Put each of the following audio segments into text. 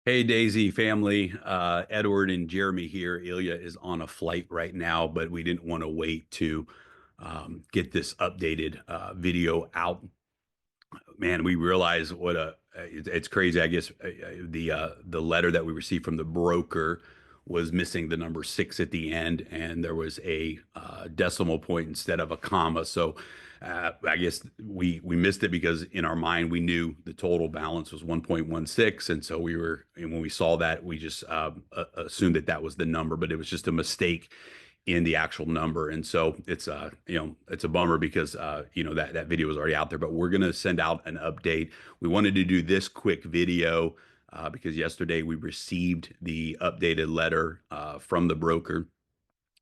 Hey, Daisy family, Edward and Jeremy here. Ilya is on a flight right now, but we didn't want to wait to get this updated video out. Man, we realize what it's crazy. I guess the letter that we received from the broker was missing the number six at the end, and there was a decimal point instead of a comma. So I guess we missed it because in our mind we knew the total balance was 1.16, and so and when we saw that, we just assumed that that was the number, but it was just a mistake in the actual number. And so it's a bummer because that video was already out there, but we're going to send out an update. We wanted to do this quick video because yesterday we received the updated letter from the broker.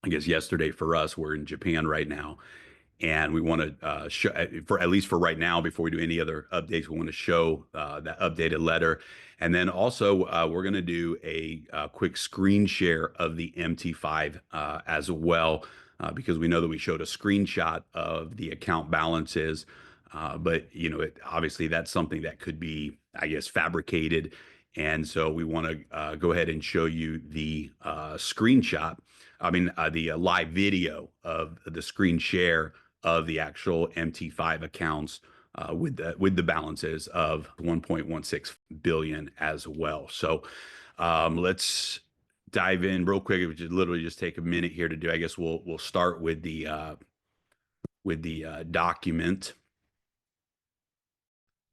I guess yesterday for us, we're in Japan right now, and we want to show, for at least for right now, before we do any other updates, we want to show that updated letter. And then also we're going to do a quick screen share of the MT5 as well, because we know that we showed a screenshot of the account balances, but obviously that's something that could be, I guess, fabricated. And so we want to go ahead and show you the screenshot. I mean, the live video of the screen share of the actual MT5 accounts with the balances of 1.16 billion as well. So let's dive in real quick. It would just literally just take a minute here to do. I guess we'll start with the document.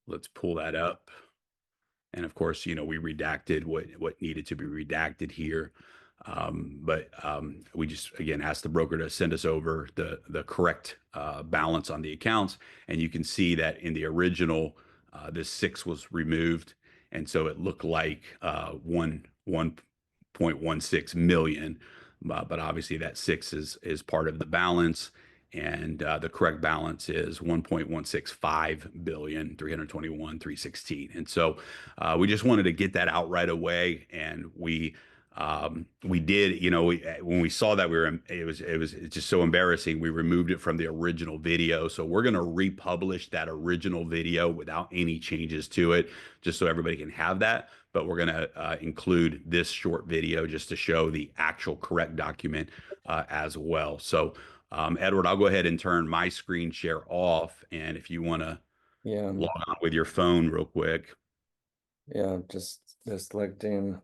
Let's pull that up. And of course, we redacted what needed to be redacted here. But we just, again, asked the broker to send us over the correct balance on the accounts. And you can see that in the original, this six was removed. And so it looked like 1.16 million. But obviously that six is part of the balance. And the correct balance is 1.165 billion, 321,316. And so we just wanted to get that out right away. And we did, when we saw that, it was just so embarrassing. We removed it from the original video. So we're going to republish that original video without any changes to it, just so everybody can have that. But we're going to include this short video just to show the actual correct document as well. So Edward, I'll go ahead and turn my screen share off. And if you want to log on with your phone real quick. Yeah, just selecting.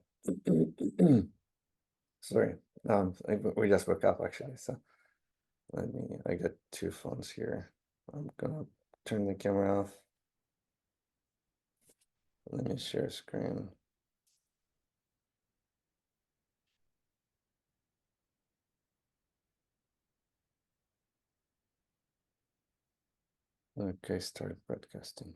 Sorry, we just woke up actually. So I got two phones here. I'm gonna turn the camera off. Let me share screen. Okay, start broadcasting.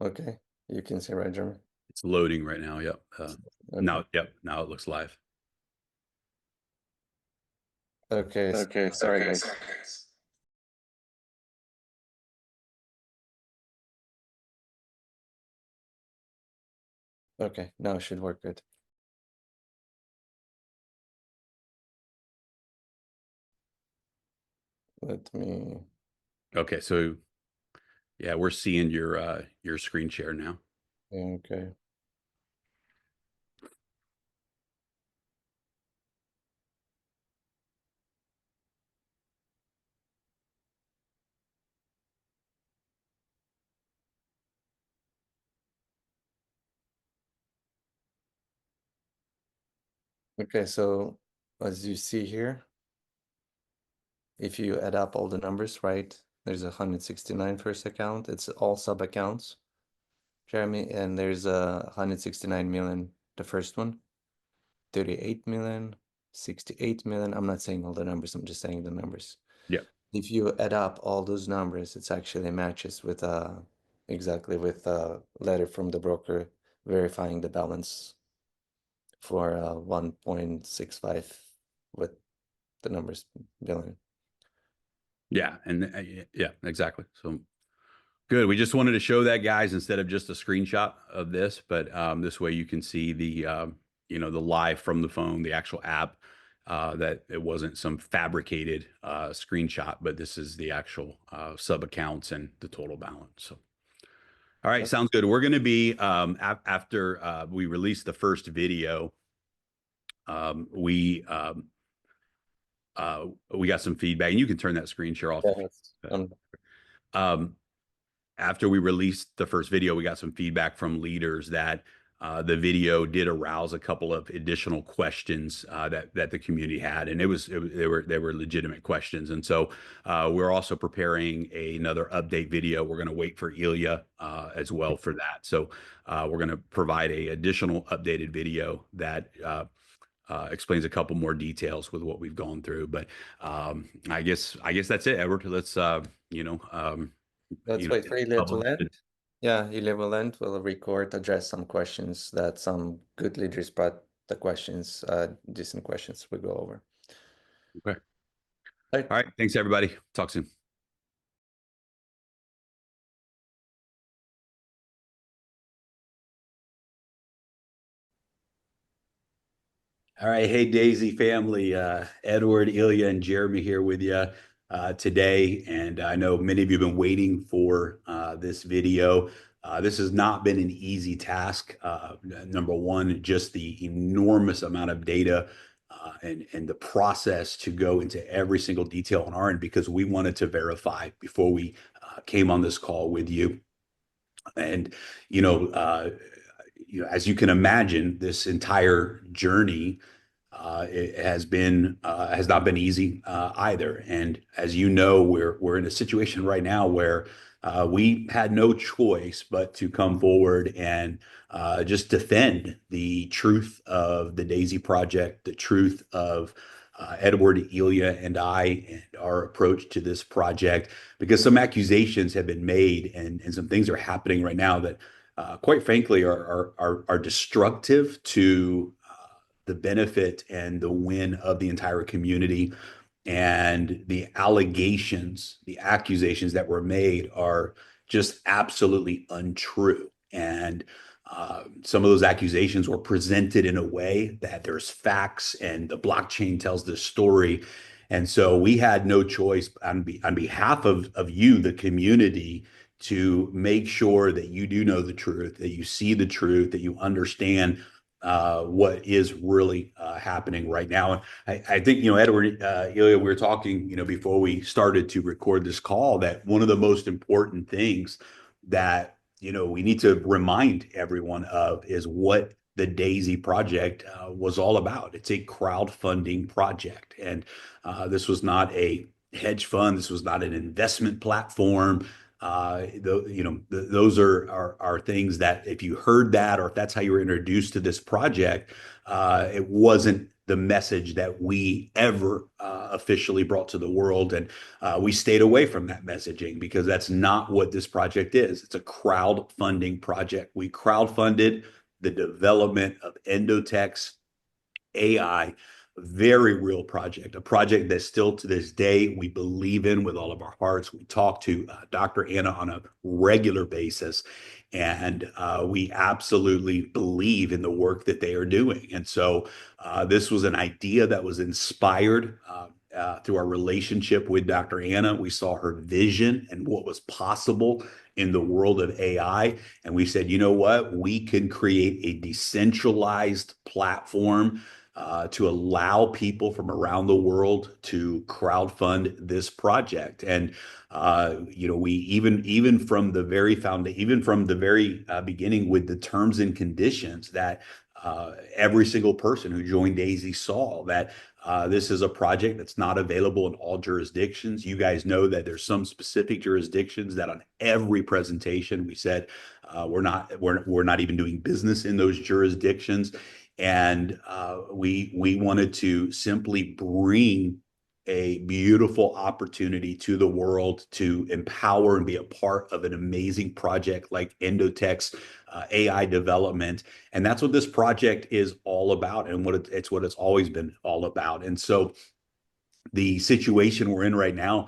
Okay, you can see, right, Jeremy? It's loading right now. Yep. Okay. Now it looks live. Okay. Okay. Sorry, guys. Okay, now it should work good. Let me. Okay, so yeah, we're seeing your screen share now. Okay. Okay, so as you see here, if you add up all the numbers, right, there's 169 first account. It's all sub accounts, Jeremy, and there's 169 million, the first one, 38 million, 68 million. I'm not saying all the numbers, I'm just saying the numbers. Yeah. If you add up all those numbers, it's actually matches with exactly with a letter from the broker verifying the balance for 1.65 with the numbers billion. Yeah, and yeah, exactly. So good. We just wanted to show that, guys, instead of just a screenshot of this, but this way you can see the the live from the phone, the actual app, that it wasn't some fabricated screenshot, but this is the actual sub accounts and the total balance. So, all right, Yep. sounds good. We're going to be after we release the first video. Um, we um, we got some feedback, and you can turn that screen share off Yeah, if you. that's, Um, After we released the first video, we got some feedback from leaders that the video did arouse a couple of additional questions that the community had, and they were legitimate questions. And so we're also preparing another update video. We're going to wait for Ilya as well for that. So we're going to provide a additional updated video that explains a couple more details with what we've gone through. But I guess that's it, Edward. Let's let's wait for Ilya to publish land. it. Yeah, Ilya will land. We'll record, address some questions that some good leaders brought the questions, decent questions we go over. Okay. Right. All right. Thanks, everybody. Talk soon. All right. Hey, Daisy family. Edward, Ilya, and Jeremy here with you today. And I know many of you have been waiting for this video. This has not been an easy task. Number one, just the enormous amount of data and the process to go into every single detail on our end because we wanted to verify before we came on this call with you. And, you know, uh, as you can imagine, this entire journey it has not been easy either. And as you know, we're in a situation right now where we had no choice but to come forward and just defend the truth of the Daisy Project, the truth of Edward, Ilya, and I, and our approach to this project, because some accusations have been made and some things are happening right now that, quite frankly, are destructive to the benefit and the win of the entire community. And the allegations, the accusations that were made are just absolutely untrue. And some of those accusations were presented in a way that there's facts and the blockchain tells this story. And so we had no choice on behalf of you, the community, to make sure that you do know the truth, that you see the truth, that you understand what is really happening right now. And I think, Edward, Ilya, we were talking, before we started to record this call, that one of the most important things that, we need to remind everyone of is what the Daisy project was all about. It's a crowdfunding project. And this was not a hedge fund. This was not an investment platform. Those are things that if you heard that, or if that's how you were introduced to this project, it wasn't the message that we ever officially brought to the world. And we stayed away from that messaging because that's not what this project is. It's a crowdfunding project. We crowdfunded the development of Endotex AI, very real project, a project that still to this day we believe in with all of our hearts. We talk to Dr. Anna on a regular basis, and we absolutely believe in the work that they are doing. And so this was an idea that was inspired through our relationship with Dr. Anna. We saw her vision and what was possible in the world of AI. And we said, you know what? We can create a decentralized platform to allow people from around the world to crowdfund this project. And we even from the very beginning with the terms and conditions that every single person who joined Daisy saw that this is a project that's not available in all jurisdictions. You guys know that there's some specific jurisdictions that on every presentation we said we're not even doing business in those jurisdictions. And we wanted to simply bring a beautiful opportunity to the world to empower and be a part of an amazing project like Endotex AI development. And that's what this project is all about, and it's what it's always been all about. And so the situation we're in right now,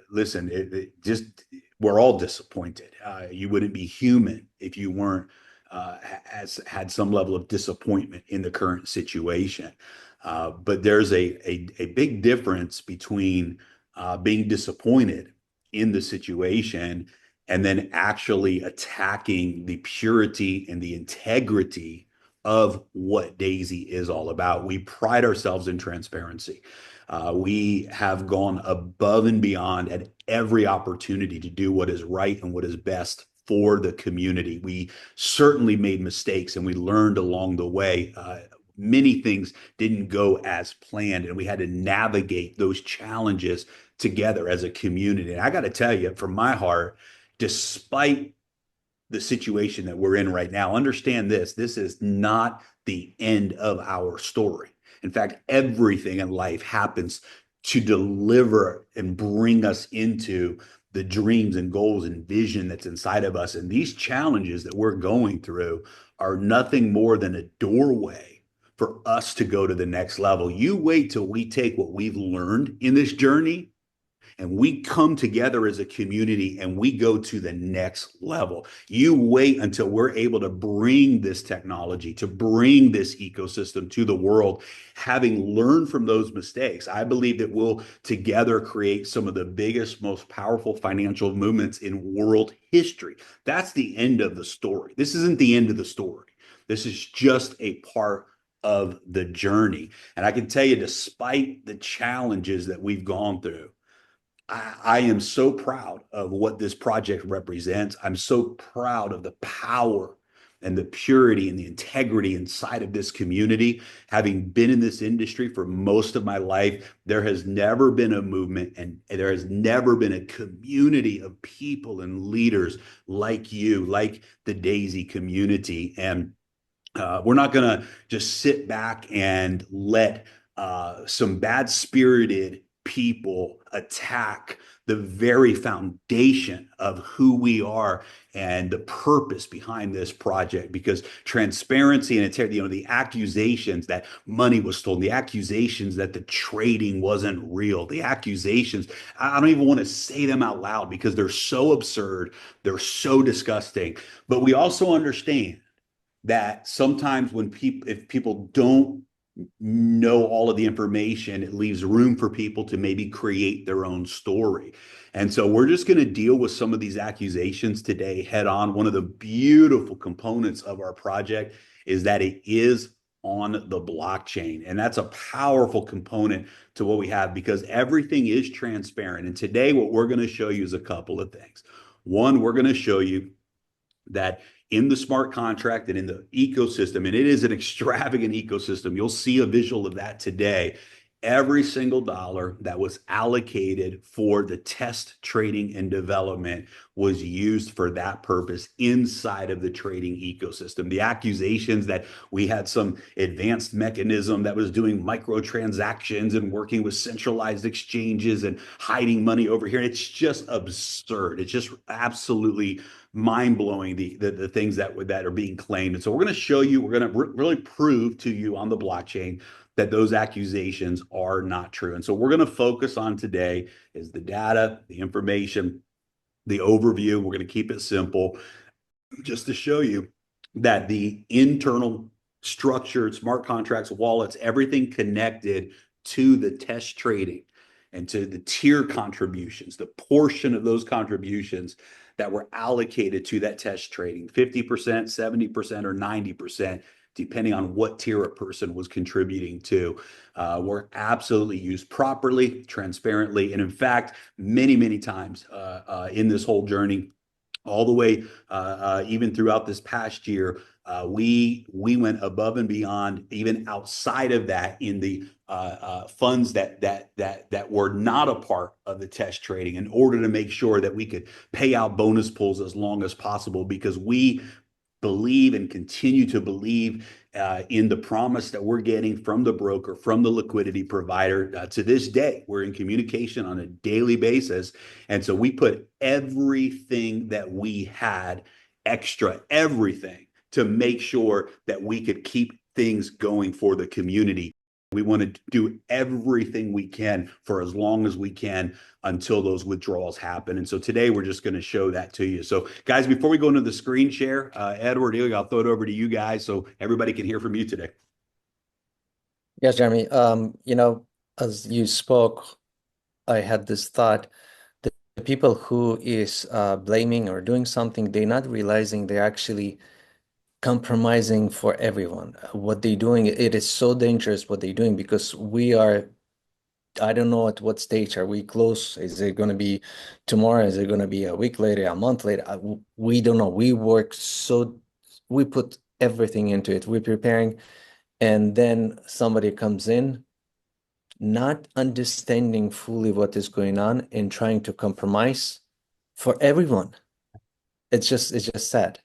listen, just we're all disappointed. You wouldn't be human if you weren't has had some level of disappointment in the current situation. But there's a big difference between being disappointed in the situation and then actually attacking the purity and the integrity of what Daisy is all about. We pride ourselves in transparency. We have gone above and beyond at every opportunity to do what is right and what is best for the community. We certainly made mistakes and we learned along the way. Many things didn't go as planned, and we had to navigate those challenges together as a community. And I got to tell you, from my heart, despite the situation that we're in right now, understand this is not the end of our story. In fact, everything in life happens to deliver and bring us into the dreams and goals and vision that's inside of us. And these challenges that we're going through are nothing more than a doorway for us to go to the next level. You wait till we take what we've learned in this journey and we come together as a community and we go to the next level. You wait until we're able to bring this technology, to bring this ecosystem to the world, having learned from those mistakes. I believe that we'll together create some of the biggest, most powerful financial movements in world history. That's the end of the story. This isn't the end of the story. This is just a part of the journey. And I can tell you, despite the challenges that we've gone through, I am so proud of what this project represents. I'm so proud of the power and the purity and the integrity inside of this community. Having been in this industry for most of my life, there has never been a movement and there has never been a community of people and leaders like you, like the Daisy community. And we're not going to just sit back and let some bad spirited people attack the very foundation of who we are and the purpose behind this project, because transparency and integrity, the accusations that money was stolen, the accusations that the trading wasn't real, the accusations, I don't even want to say them out loud because they're so absurd, they're so disgusting. But we also understand that sometimes if people don't know all of the information, it leaves room for people to maybe create their own story. And so we're just going to deal with some of these accusations today head on. One of the beautiful components of our project is that it is on the blockchain. And that's a powerful component to what we have because everything is transparent. And today, what we're going to show you is a couple of things. One, we're going to show you that in the smart contract and in the ecosystem, and it is an extravagant ecosystem. You'll see a visual of that today. Every single dollar that was allocated for the test trading and development was used for that purpose inside of the trading ecosystem. The accusations that we had some advanced mechanism that was doing microtransactions and working with centralized exchanges and hiding money over here, it's just absurd. It's just absolutely mind-blowing, the things that are being claimed. And so we're going to show you, we're going to really prove to you on the blockchain that those accusations are not true. And so we're going to focus on today is the data, the information, the overview. We're going to keep it simple just to show you that the internal structured smart contracts, wallets, everything connected to the test trading and to the tier contributions, the portion of those contributions that were allocated to that test trading, 50%, 70%, or 90%, depending on what tier a person was contributing to, were absolutely used properly, transparently. And in fact, many, many times in this whole journey, all the way, even throughout this past year, we went above and beyond, even outside of that, in the funds that were not a part of the test trading, in order to make sure that we could pay out bonus pools as long as possible, because we believe and continue to believe in the promise that we're getting from the broker, from the liquidity provider. To this day, we're in communication on a daily basis. And so we put everything that we had extra, everything, to make sure that we could keep things going for the community. We want to do everything we can for as long as we can until those withdrawals happen. And so today we're just going to show that to you. So guys, before we go into the screen share, Edward, Ilya, I'll throw it over to you guys so everybody can hear from you today. Yes, Jeremy. As you spoke, I had this thought. The people who is blaming or doing something, they're not realizing they're actually compromising for everyone. What they're doing, it is so dangerous what they're doing because we are, I don't know at what stage are we close. Is it going to be tomorrow? Is it going to be a week later, a month later? We don't know. We put everything into it. We're preparing, and then somebody comes in, not understanding fully what is going on and trying to compromise for everyone. It's just sad.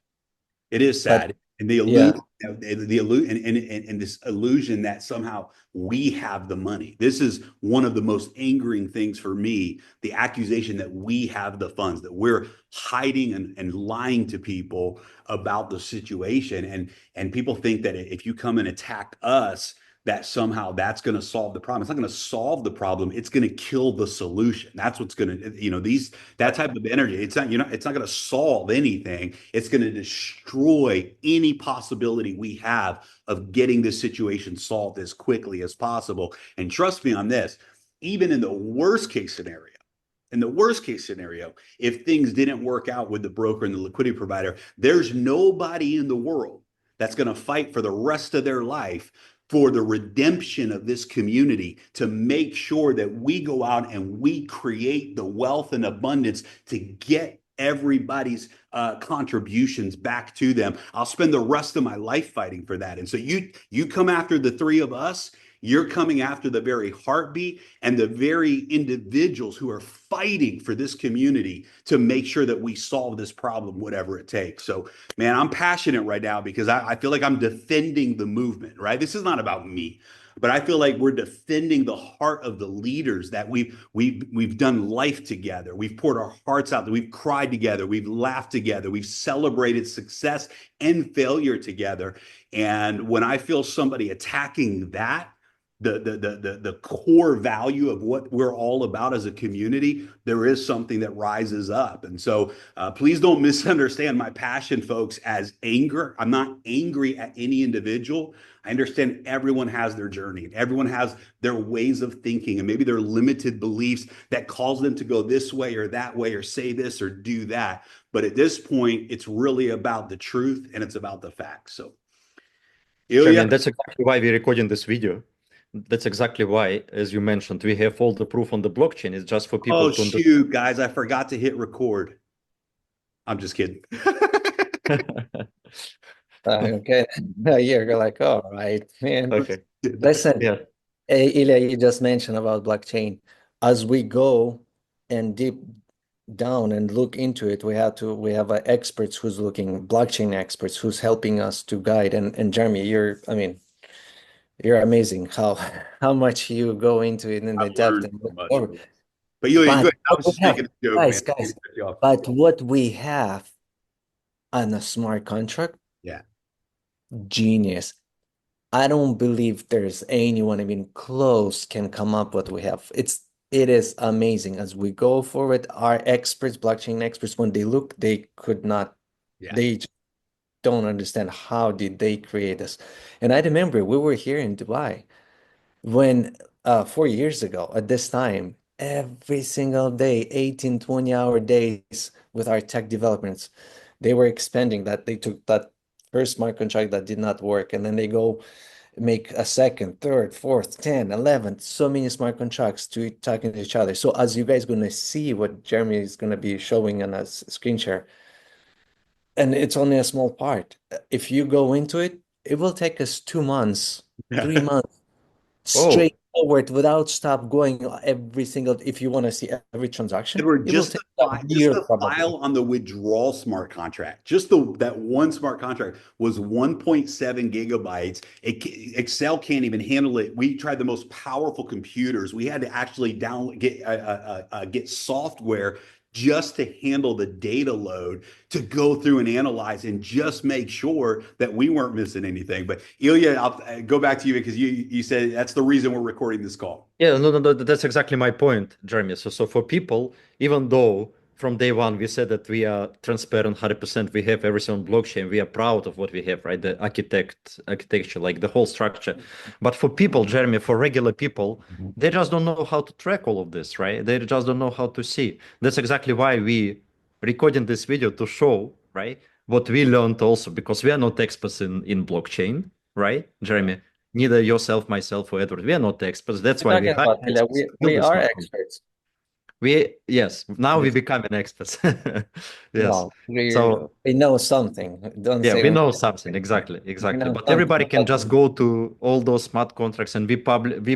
It is But sad. And the yeah, illusion, and this illusion that somehow we have the money. This is one of the most angering things for me, the accusation that we have the funds, that we're hiding and lying to people about the situation. And people think that if you come and attack us, that somehow that's going to solve the problem. It's not going to solve the problem. It's going to kill the solution. That's what's going to, that type of energy. It's not going to solve anything. It's going to destroy any possibility we have of getting this situation solved as quickly as possible. And trust me on this, even in the worst case scenario, if things didn't work out with the broker and the liquidity provider, there's nobody in the world that's going to fight for the rest of their life for the redemption of this community, to make sure that we go out and we create the wealth and abundance to get everybody's contributions back to them. I'll spend the rest of my life fighting for that. And so you come after the three of us, you're coming after the very heartbeat and the very individuals who are fighting for this community to make sure that we solve this problem, whatever it takes. So, man, I'm passionate right now because I feel like I'm defending the movement, right? This is not about me, but I feel like we're defending the heart of the leaders that we've done life together. We've poured our hearts out. We've cried together. We've laughed together. We've celebrated success and failure together. And when I feel somebody attacking that, the core value of what we're all about as a community, there is something that rises up. And so please don't misunderstand my passion, folks, as anger. I'm not angry at any individual. I understand everyone has their journey and everyone has their ways of thinking and maybe their limited beliefs that cause them to go this way or that way or say this or do that. But at this point, it's really about the truth and it's about the facts. So, Jeremy, Ilya. and that's exactly why we're recording this video. That's exactly why, as you mentioned, we have all the proof on the blockchain. It's just for people Oh, to shoot, guys, I forgot to hit record. I'm just kidding. okay. You're like, all right, man. Okay. Listen, Yeah. Ilya, you just mentioned about blockchain. As we go and deep down and look into it, we have experts who's looking, blockchain experts who's helping us to guide. And Jeremy, you're amazing how much you go into it in the I've depth learned and so look much. forward. But you But good. I what was we just have, making a joke, man. guys, Cut you off. but what we have on a smart contract, Yeah. genius. I don't believe there's anyone even close can come up what we have. It is amazing as we go forward. Our experts, blockchain experts, when they look, they could not, Yeah. they just don't understand how did they create this. And I remember we were here in Dubai when 4 years ago at this time, every single day, 18, 20-hour days with our tech developments, they were expanding that. They took that first smart contract that did not work, and then they go make a second, third, fourth, 10, 11, so many smart contracts to talking to each other. So as you guys going to see what Jeremy is going to be showing on a screen share, and it's only a small part. If you go into it, it will take us 2 months, 3 months Oh, straight forward without stop going every single, if you want to see every transaction, Edward, it will just take the a file, just year the probably. file on the withdrawal smart contract, just that one smart contract was 1.7 gigabytes. Excel can't even handle it. We tried the most powerful computers. We had to actually get software just to handle the data load, to go through and analyze and just make sure that we weren't missing anything. But Ilya, I'll go back to you because you said that's the reason we're recording this call. Yeah, no, that's exactly my point, Jeremy. So for people, even though from day one we said that we are transparent 100%, we have everything on blockchain, we are proud of what we have, right? The architecture, like the whole structure. But for people, Jeremy, for regular people, they just don't know how to track all of this, right? They just don't know how to see. That's exactly why we recording this video to show, right, what we learned also, because we are not experts in blockchain, right, Jeremy? Neither yourself, myself, or Edward. We are not experts. That's why we Talking hire about Ilya, experts to build we this are smart contract. experts. Yes, now we Yes. become an experts. Yes. No, So we know something. Don't yeah, say we we know something. Exactly. know But something. everybody can just go to all those smart contracts, and we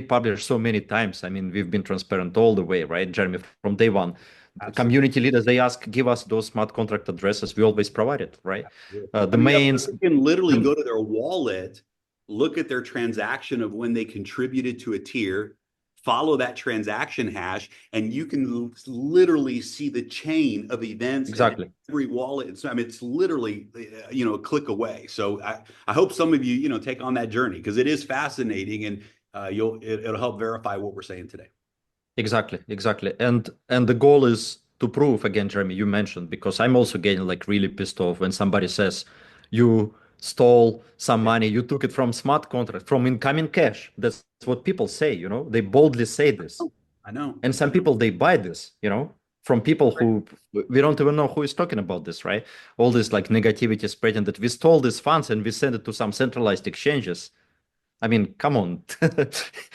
publish so many times. I mean, we've been transparent all the way, right, Jeremy, from day one. Absolutely. Community leaders, they ask, give us those smart contract addresses. We always provide it, right? The I mean, mains. you can literally go to their wallet, look at their transaction of when they contributed to a tier, follow that transaction hash, and you can literally see the chain of events Exactly. in every wallet. So, I mean, it's literally, a click away. So I hope some of you, take on that journey because it is fascinating, and it'll help verify what we're saying today. Exactly. And the goal is to prove, again, Jeremy, you mentioned, because I'm also getting like really pissed off when somebody says you stole some money, you took it from smart contract, from incoming cash. That's what people say, they boldly say this. I know. And some people, they buy this, from people who we don't even know who is talking about this, right? All this like negativity spreading that we stole these funds and we send it to some centralized exchanges. I mean, come on.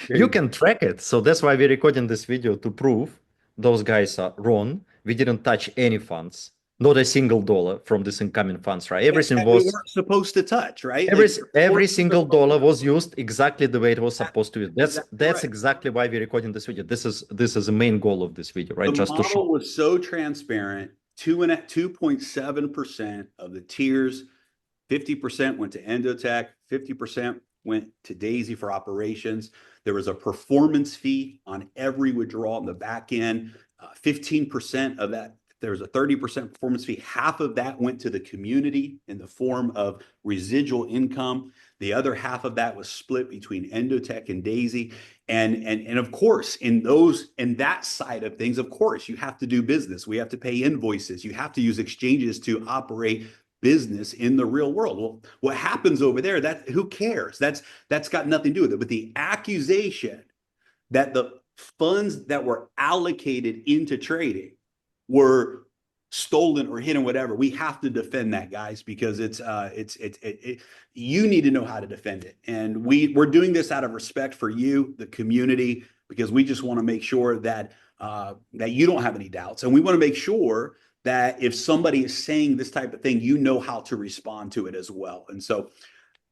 You can track it. So that's why we're recording this video to prove those guys are wrong. We didn't touch any funds, not a single dollar from this incoming funds, right? Everything We was weren't supposed to touch, right? every single dollar was used exactly the way it was supposed to be. That's right. exactly why we're recording this video. This is the main goal of this video, right? The Just to show. model was so transparent. 2.7% of the tiers, 50% went to Endotech, 50% went to D.AI.SY for operations. There was a performance fee on every withdrawal in the back end. 15% of that, there was a 30% performance fee. Half of that went to the community in the form of residual income. The other half of that was split between Endotech and D.AI.SY. And of course, in that side of things, of course, you have to do business. We have to pay invoices. You have to use exchanges to operate business in the real world. Well, what happens over there, who cares? That's got nothing to do with it. But the accusation that the funds that were allocated into trading were stolen or hidden, whatever, we have to defend that, guys, because you need to know how to defend it. And we're doing this out of respect for you, the community, because we just want to make sure that that you don't have any doubts. And we want to make sure that if somebody is saying this type of thing, you know how to respond to it as well. And so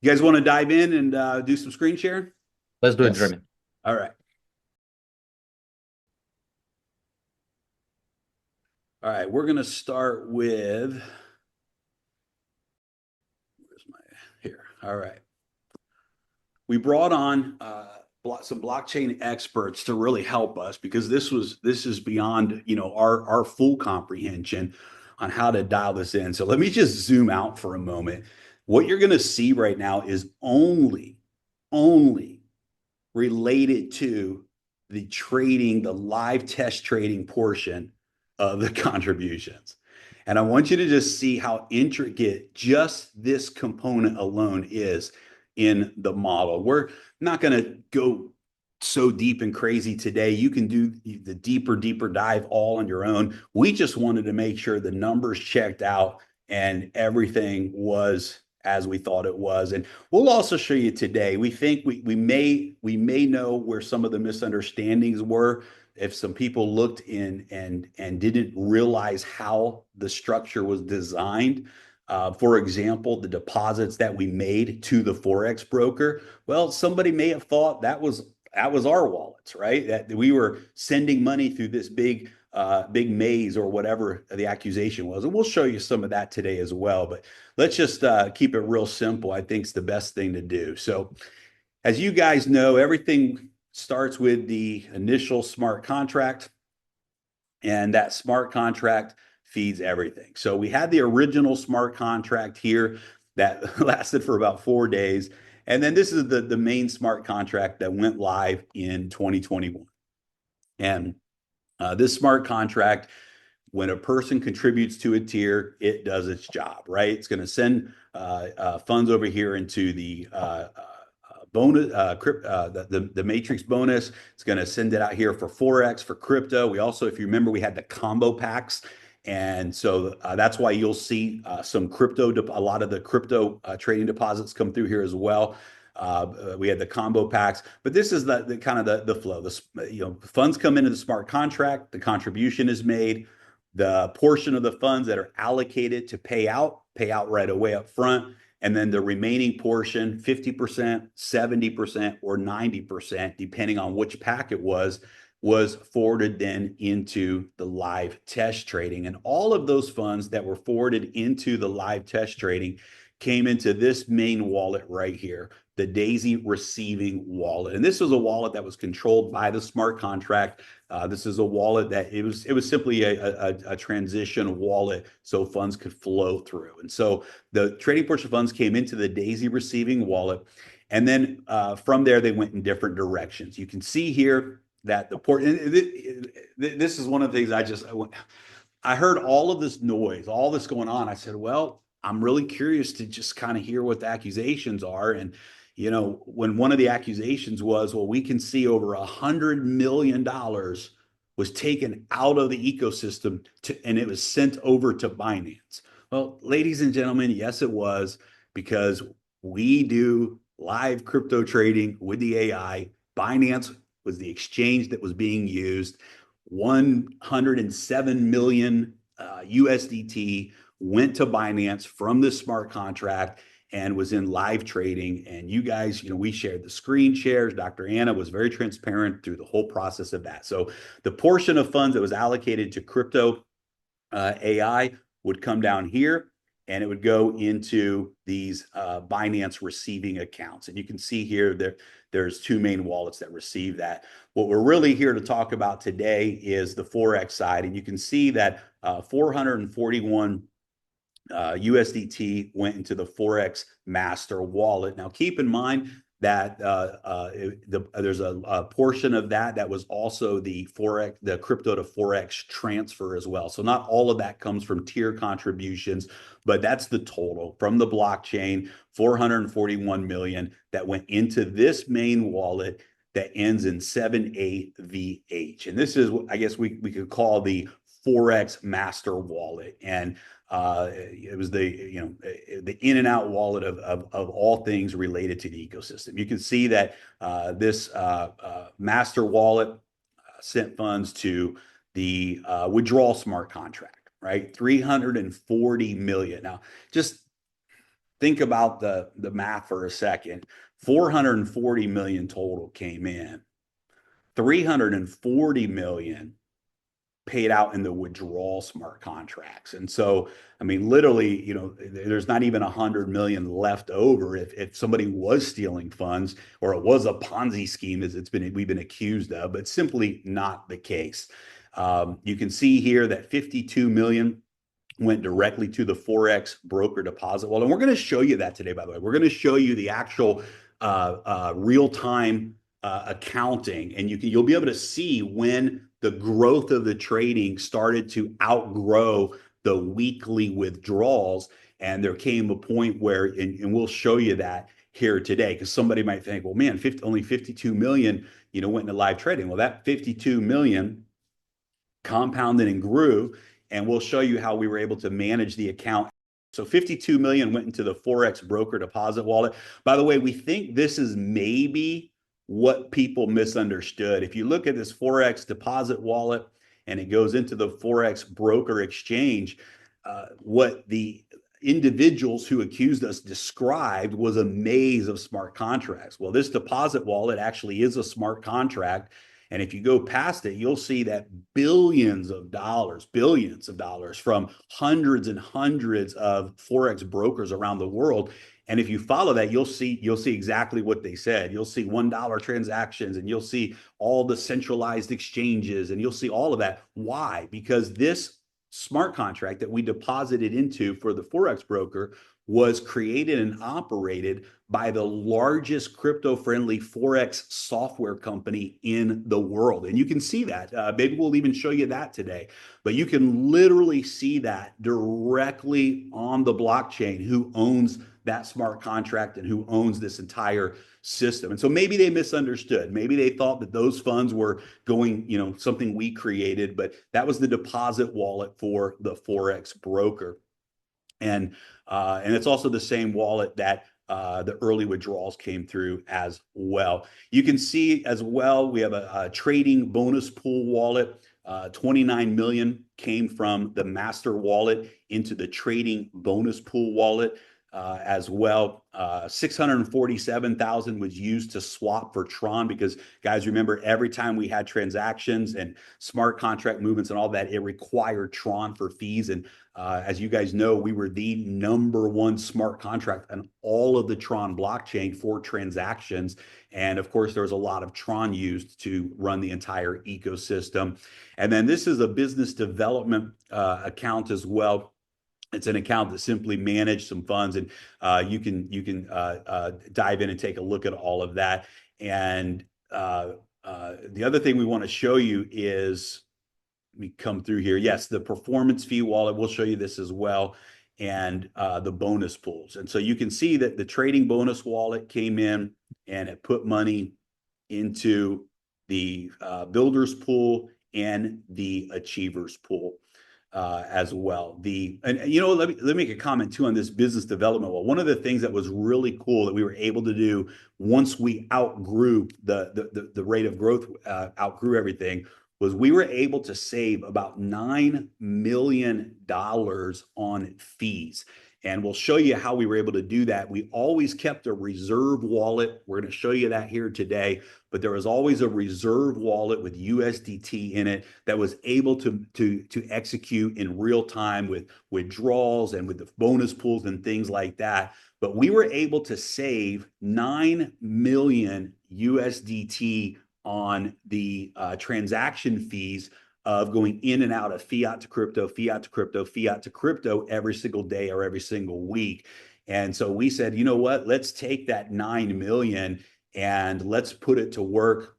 you guys want to dive in and do some screen share? Let's do it, Yes. Jeremy. All right. All right, we're going to start with, where's my, here. All right. We brought on some blockchain experts to really help us because this is beyond, our full comprehension on how to dial this in. So let me just zoom out for a moment. What you're going to see right now is only related to the live test trading portion of the contributions. And I want you to just see how intricate just this component alone is in the model. We're not going to go so deep and crazy today. You can do the deeper dive all on your own. We just wanted to make sure the numbers checked out and everything was as we thought it was. And we'll also show you today. We think we may know where some of the misunderstandings were. If some people looked in and didn't realize how the structure was designed. For example, the deposits that we made to the Forex broker. Well, somebody may have thought that was our wallets, right? That we were sending money through this big maze or whatever the accusation was. And we'll show you some of that today as well. But let's just keep it real simple. I think it's the best thing to do. So as you guys know, everything starts with the initial smart contract. And that smart contract feeds everything. So we had the original smart contract here that lasted for about 4 days. And then this is the main smart contract that went live in 2021. And this smart contract, when a person contributes to a tier, it does its job, right? It's going to send funds over here into the bonus, the matrix bonus. It's going to send it out here for Forex, for crypto. We also, if you remember, we had the combo packs. And so that's why you'll see some crypto, a lot of the crypto trading deposits come through here as well. We had the combo packs, but this is the kind of the flow. Funds come into the smart contract, the contribution is made, the portion of the funds that are allocated to pay out right away up front, and then the remaining portion, 50%, 70%, or 90%, depending on which pack it was forwarded then into the live test trading. And all of those funds that were forwarded into the live test trading came into this main wallet right here, the D.AI.SY receiving wallet. And this was a wallet that was controlled by the smart contract. This is a wallet that it was simply a transition wallet so funds could flow through. And so the trading portion of funds came into the D.AI.SY receiving wallet. And then from there, they went in different directions. You can see here that the port, this is one of the things I heard all of this noise, all this going on. I said, well, I'm really curious to just kind of hear what the accusations are. And, when one of the accusations was, well, we can see over $100 million was taken out of the ecosystem and it was sent over to Binance. Well, ladies and gentlemen, yes, it was, because we do live crypto trading with the AI. Binance was the exchange that was being used. 107 million USDT went to Binance from this smart contract and was in live trading. And you guys, we shared the screen shares. Dr. Anna was very transparent through the whole process of that. So the portion of funds that was allocated to crypto AI would come down here, and it would go into these Binance receiving accounts. And you can see here there's two main wallets that receive that. What we're really here to talk about today is the Forex side. And you can see that 441 USDT went into the Forex master wallet. Now, keep in mind that there's a portion of that was also the crypto to Forex transfer as well. So not all of that comes from tier contributions, but that's the total from the blockchain, 441 million that went into this main wallet that ends in 78VH. And this is, I guess we could call the Forex master wallet. And it was the in and out wallet of all things related to the ecosystem. You can see that this master wallet sent funds to the withdrawal smart contract, right? 340 million. Now, just think about the math for a second. 440 million total came in. 340 million paid out in the withdrawal smart contracts. And so, I mean, literally, there's not even 100 million left over if somebody was stealing funds, or it was a Ponzi scheme, as we've been accused of, but simply not the case. You can see here that 52 million went directly to the Forex broker deposit wallet. And we're going to show you that today, by the way. We're going to show you the actual real-time accounting, and you'll be able to see when the growth of the trading started to outgrow the weekly withdrawals. And there came a point where, and we'll show you that here today, because somebody might think, well, man, only 52 million, went into live trading. Well, that 52 million compounded and grew, and we'll show you how we were able to manage the account. So 52 million went into the Forex broker deposit wallet. By the way, we think this is maybe what people misunderstood. If you look at this Forex deposit wallet and it goes into the Forex broker exchange, what the individuals who accused us described was a maze of smart contracts. Well, this deposit wallet actually is a smart contract. And if you go past it, you'll see that billions of dollars from hundreds and hundreds of Forex brokers around the world And if you follow that, you'll see exactly what they said. You'll see $1 transactions, and you'll see all the centralized exchanges, and you'll see all of that. Why? Because this smart contract that we deposited into for the Forex broker was created and operated by the largest crypto-friendly Forex software company in the world. And you can see that. Maybe we'll even show you that today. But you can literally see that directly on the blockchain, who owns that smart contract and who owns this entire system. And so maybe they misunderstood. Maybe they thought that those funds were going, something we created, but that was the deposit wallet for the Forex broker. And it's also the same wallet that the early withdrawals came through as well. You can see as well, we have a trading bonus pool wallet. 29 million came from the master wallet into the trading bonus pool wallet. As well, 647,000 was used to swap for Tron, because guys, remember, every time we had transactions and smart contract movements and all that, it required Tron for fees. And as you guys know, we were the #1 smart contract on all of the Tron blockchain for transactions. And of course, there was a lot of Tron used to run the entire ecosystem. And then this is a business development account as well. It's an account that simply managed some funds, and you can dive in and take a look at all of that. And the other thing we want to show you is, we come through here. Yes, the performance fee wallet. We'll show you this as well, and the bonus pools. And so you can see that the trading bonus wallet came in and it put money into the builders pool and the achievers pool. As well. Let me make a comment too on this business development. Well, one of the things that was really cool that we were able to do once we outgrew the rate of growth, outgrew everything, was we were able to save about $9 million on fees. And we'll show you how we were able to do that. We always kept a reserve wallet. We're going to show you that here today. But there was always a reserve wallet with USDT in it that was able to execute in real time with withdrawals and with the bonus pools and things like that. But we were able to save 9 million USDT on the transaction fees of going in and out of fiat to crypto, fiat to crypto, fiat to crypto every single day or every single week. And so we said, you know what, let's take that 9 million and let's put it to work.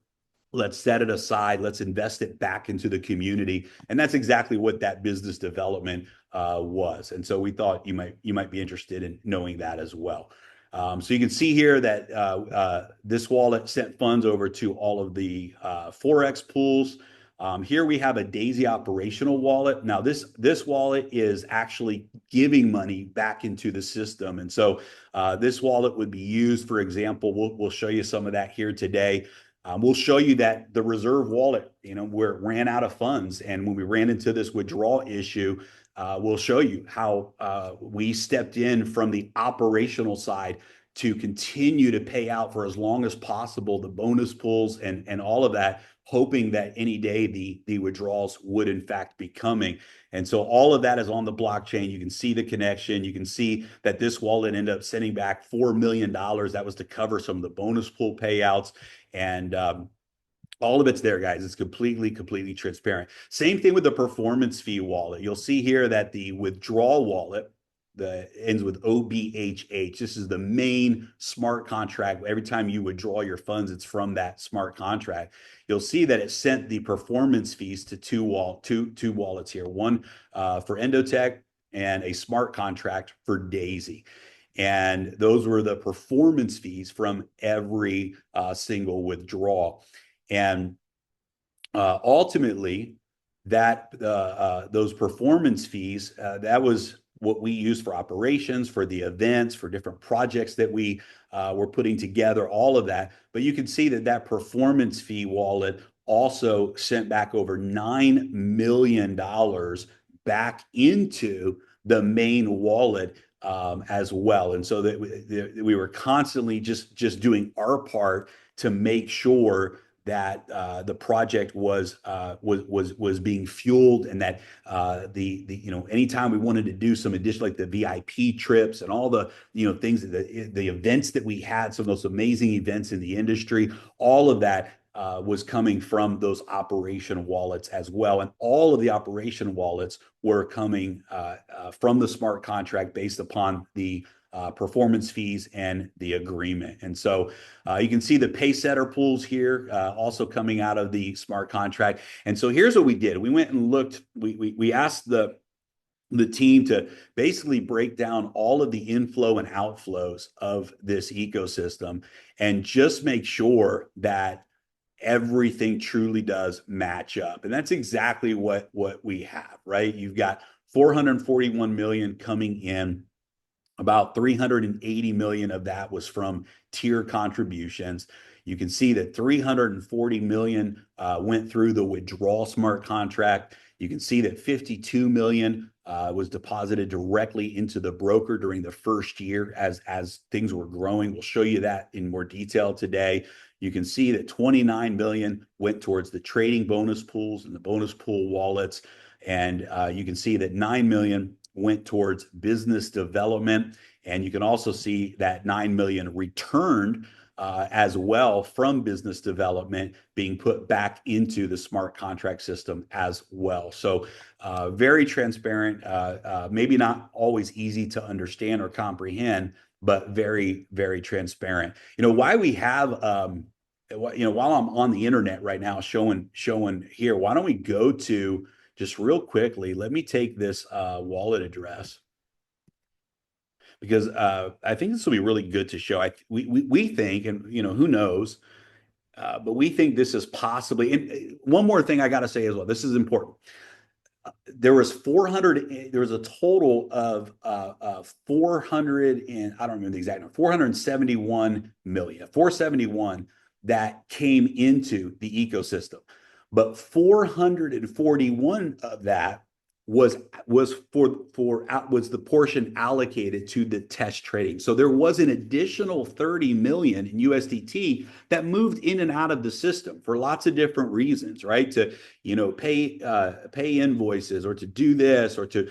Let's set it aside. Let's invest it back into the community. And that's exactly what that business development was. And so we thought you might be interested in knowing that as well. So you can see here that this wallet sent funds over to all of the Forex pools. Here we have a D.AI.SY operational wallet. Now this wallet is actually giving money back into the system. And so this wallet would be used, for example, we'll show you some of that here today. We'll show you that the reserve wallet, where it ran out of funds. And when we ran into this withdrawal issue, we'll show you how we stepped in from the operational side to continue to pay out for as long as possible the bonus pools and all of that, hoping that any day the withdrawals would in fact be coming. And so all of that is on the blockchain. You can see the connection. You can see that this wallet ended up sending back $4 million. That was to cover some of the bonus pool payouts. And all of it's there, guys. It's completely transparent. Same thing with the performance fee wallet. You'll see here that the withdrawal wallet, that ends with OBHH. This is the main smart contract. Every time you withdraw your funds, it's from that smart contract. You'll see that it sent the performance fees to two wallets here. One for Endotech and a smart contract for D.AI.SY. And those were the performance fees from every single withdrawal. And ultimately, that those performance fees, that was what we use for operations, for the events, for different projects that we were putting together, all of that. But you can see that performance fee wallet also sent back over $9 million back into the main wallet as well. And so that we were constantly just doing our part to make sure that the project was being fueled, and that anytime we wanted to do some additional, like the VIP trips and all the things, the events that we had, some of those amazing events in the industry, all of that was coming from those operation wallets as well. And all of the operation wallets were coming from the smart contract based upon the performance fees and the agreement. And so you can see the pay setter pools here also coming out of the smart contract. And so here's what we did. We went and looked, we asked the team to basically break down all of the inflow and outflows of this ecosystem and just make sure that everything truly does match up. And that's exactly what we have, right? You've got 441 million coming in. About 380 million of that was from tier contributions. You can see that 340 million went through the withdrawal smart contract. You can see that 52 million was deposited directly into the broker during the first year as things were growing. We'll show you that in more detail today. You can see that 29 million went towards the trading bonus pools and the bonus pool wallets. And you can see that 9 million went towards business development. And you can also see that 9 million returned as well from business development being put back into the smart contract system as well. So very transparent, maybe not always easy to understand or comprehend, but very, very transparent. Why we have, while I'm on the internet right now showing here, why don't we go to, just real quickly, let me take this wallet address, because I think this will be really good to show. We think, and who knows, but we think this is possibly. And one more thing I got to say as well. This is important. There was a total of 400, and I don't remember the exact number, 471 million, 471 that came into the ecosystem, but 441 of that was the portion allocated to the test trading. So there was an additional 30 million in USDT that moved in and out of the system for lots of different reasons, right? To pay invoices, or to do this, or to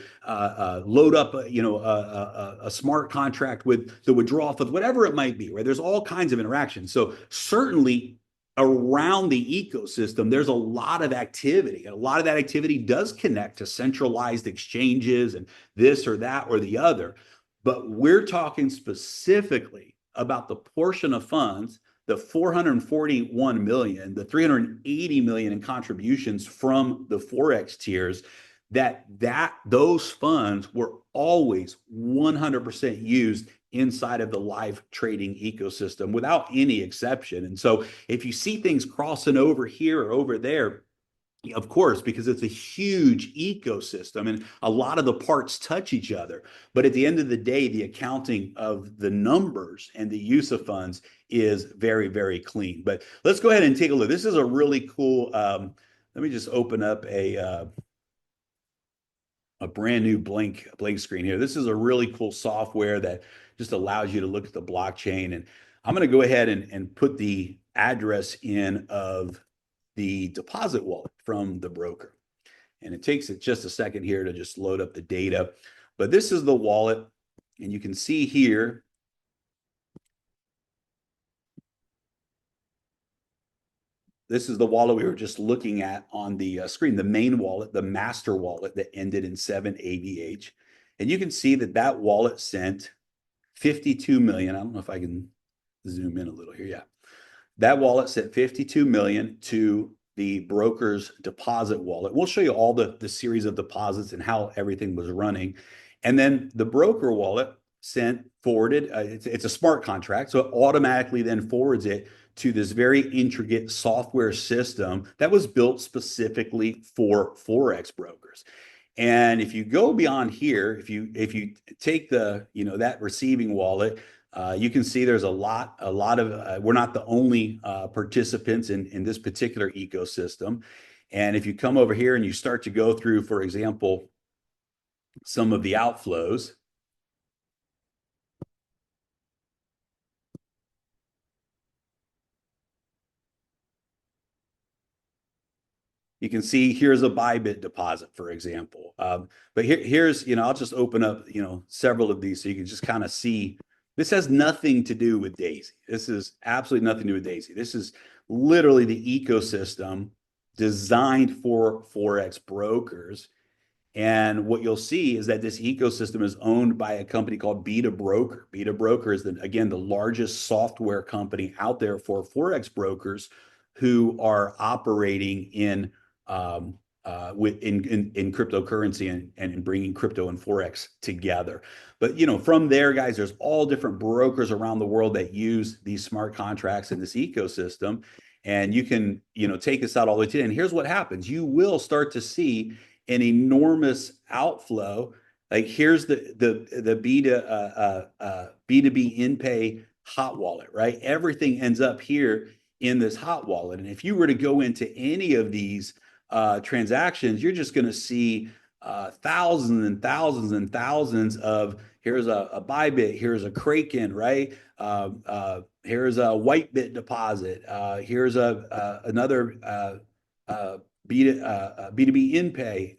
load up a smart contract with the withdrawal funds, whatever it might be, right? There's all kinds of interactions. So certainly around the ecosystem, there's a lot of activity. And a lot of that activity does connect to centralized exchanges and this or that or the other. But we're talking specifically about the portion of funds, the 441 million, the 380 million in contributions from the Forex tiers, those funds were always 100% used inside of the live trading ecosystem without any exception. And so if you see things crossing over here or over there, of course, because it's a huge ecosystem and a lot of the parts touch each other. But at the end of the day, the accounting of the numbers and the use of funds is very, very clean. But let's go ahead and take a look. This is a really cool, let me just open up a brand new blank screen here. This is a really cool software that just allows you to look at the blockchain. And I'm going to go ahead and put the address in of the deposit wallet from the broker. And it takes it just a second here to just load up the data. But this is the wallet. And you can see here, this is the wallet we were just looking at on the screen, the main wallet, the master wallet that ended in 7AVH. And you can see that wallet sent 52 million. I don't know if I can zoom in a little here. Yeah. That wallet sent 52 million to the broker's deposit wallet. We'll show you all the series of deposits and how everything was running. And then the broker wallet forwarded, it's a smart contract, so it automatically then forwards it to this very intricate software system that was built specifically for Forex brokers. And if you go beyond here, if you take that receiving wallet, you can see there's a lot of, we're not the only participants in this particular ecosystem. And if you come over here and you start to go through, for example, some of the outflows, You can see here's a Bybit deposit, for example. But here's, I'll just open up, several of these so you can just kind of see. This has nothing to do with Daisy. This is absolutely nothing to do with Daisy. This is literally the ecosystem designed for Forex brokers. And what you'll see is that this ecosystem is owned by a company called Beta Broker. Beta Broker is, again, the largest software company out there for Forex brokers who are operating in cryptocurrency and bringing crypto and Forex together. But from there, guys, there's all different brokers around the world that use these smart contracts in this ecosystem. And you can take this out all the way to, and here's what happens. You will start to see an enormous outflow. Like here's the B2B InPay hot wallet, right? Everything ends up here in this hot wallet. And if you were to go into any of these transactions, you're just going to see thousands and thousands and thousands of, here's a Bybit, here's a Kraken, right? Here's a Whitebit deposit. Here's another B2B InPay.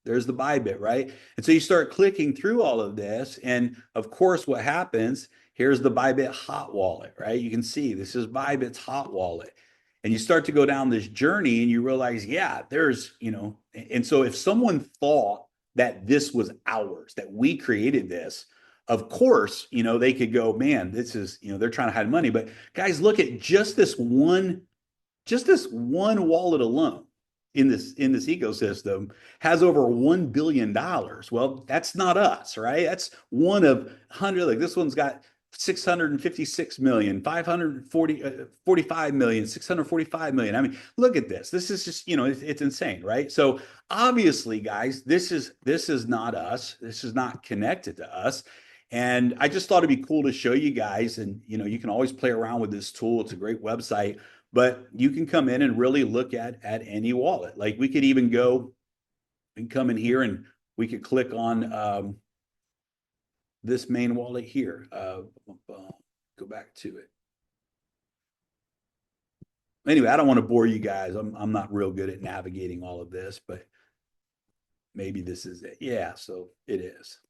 There's the Bybit, right? And so you start clicking through all of this. And of course, what happens, here's the Bybit hot wallet, right? You can see this is Bybit's hot wallet. And you start to go down this journey and you realize, yeah, there's, and so if someone thought that this was ours, that we created this, of course, they could go, man, this is, they're trying to hide money. But guys, look at just this one wallet alone in this ecosystem has over $1 billion. Well, that's not us, right? That's one of 100. Like this one's got 656 million, 545 million, 645 million. I mean, look at this. This is just, it's insane, right? So obviously, guys, this is not us. This is not connected to us. And I just thought it'd be cool to show you guys. And, you can always play around with this tool. It's a great website, but you can come in and really look at any wallet. Like we could even go and come in here and we could click on this main wallet here. Go back to it. Anyway, I don't want to bore you guys. I'm not real good at navigating all of this, but maybe this is it. Yeah, so it is.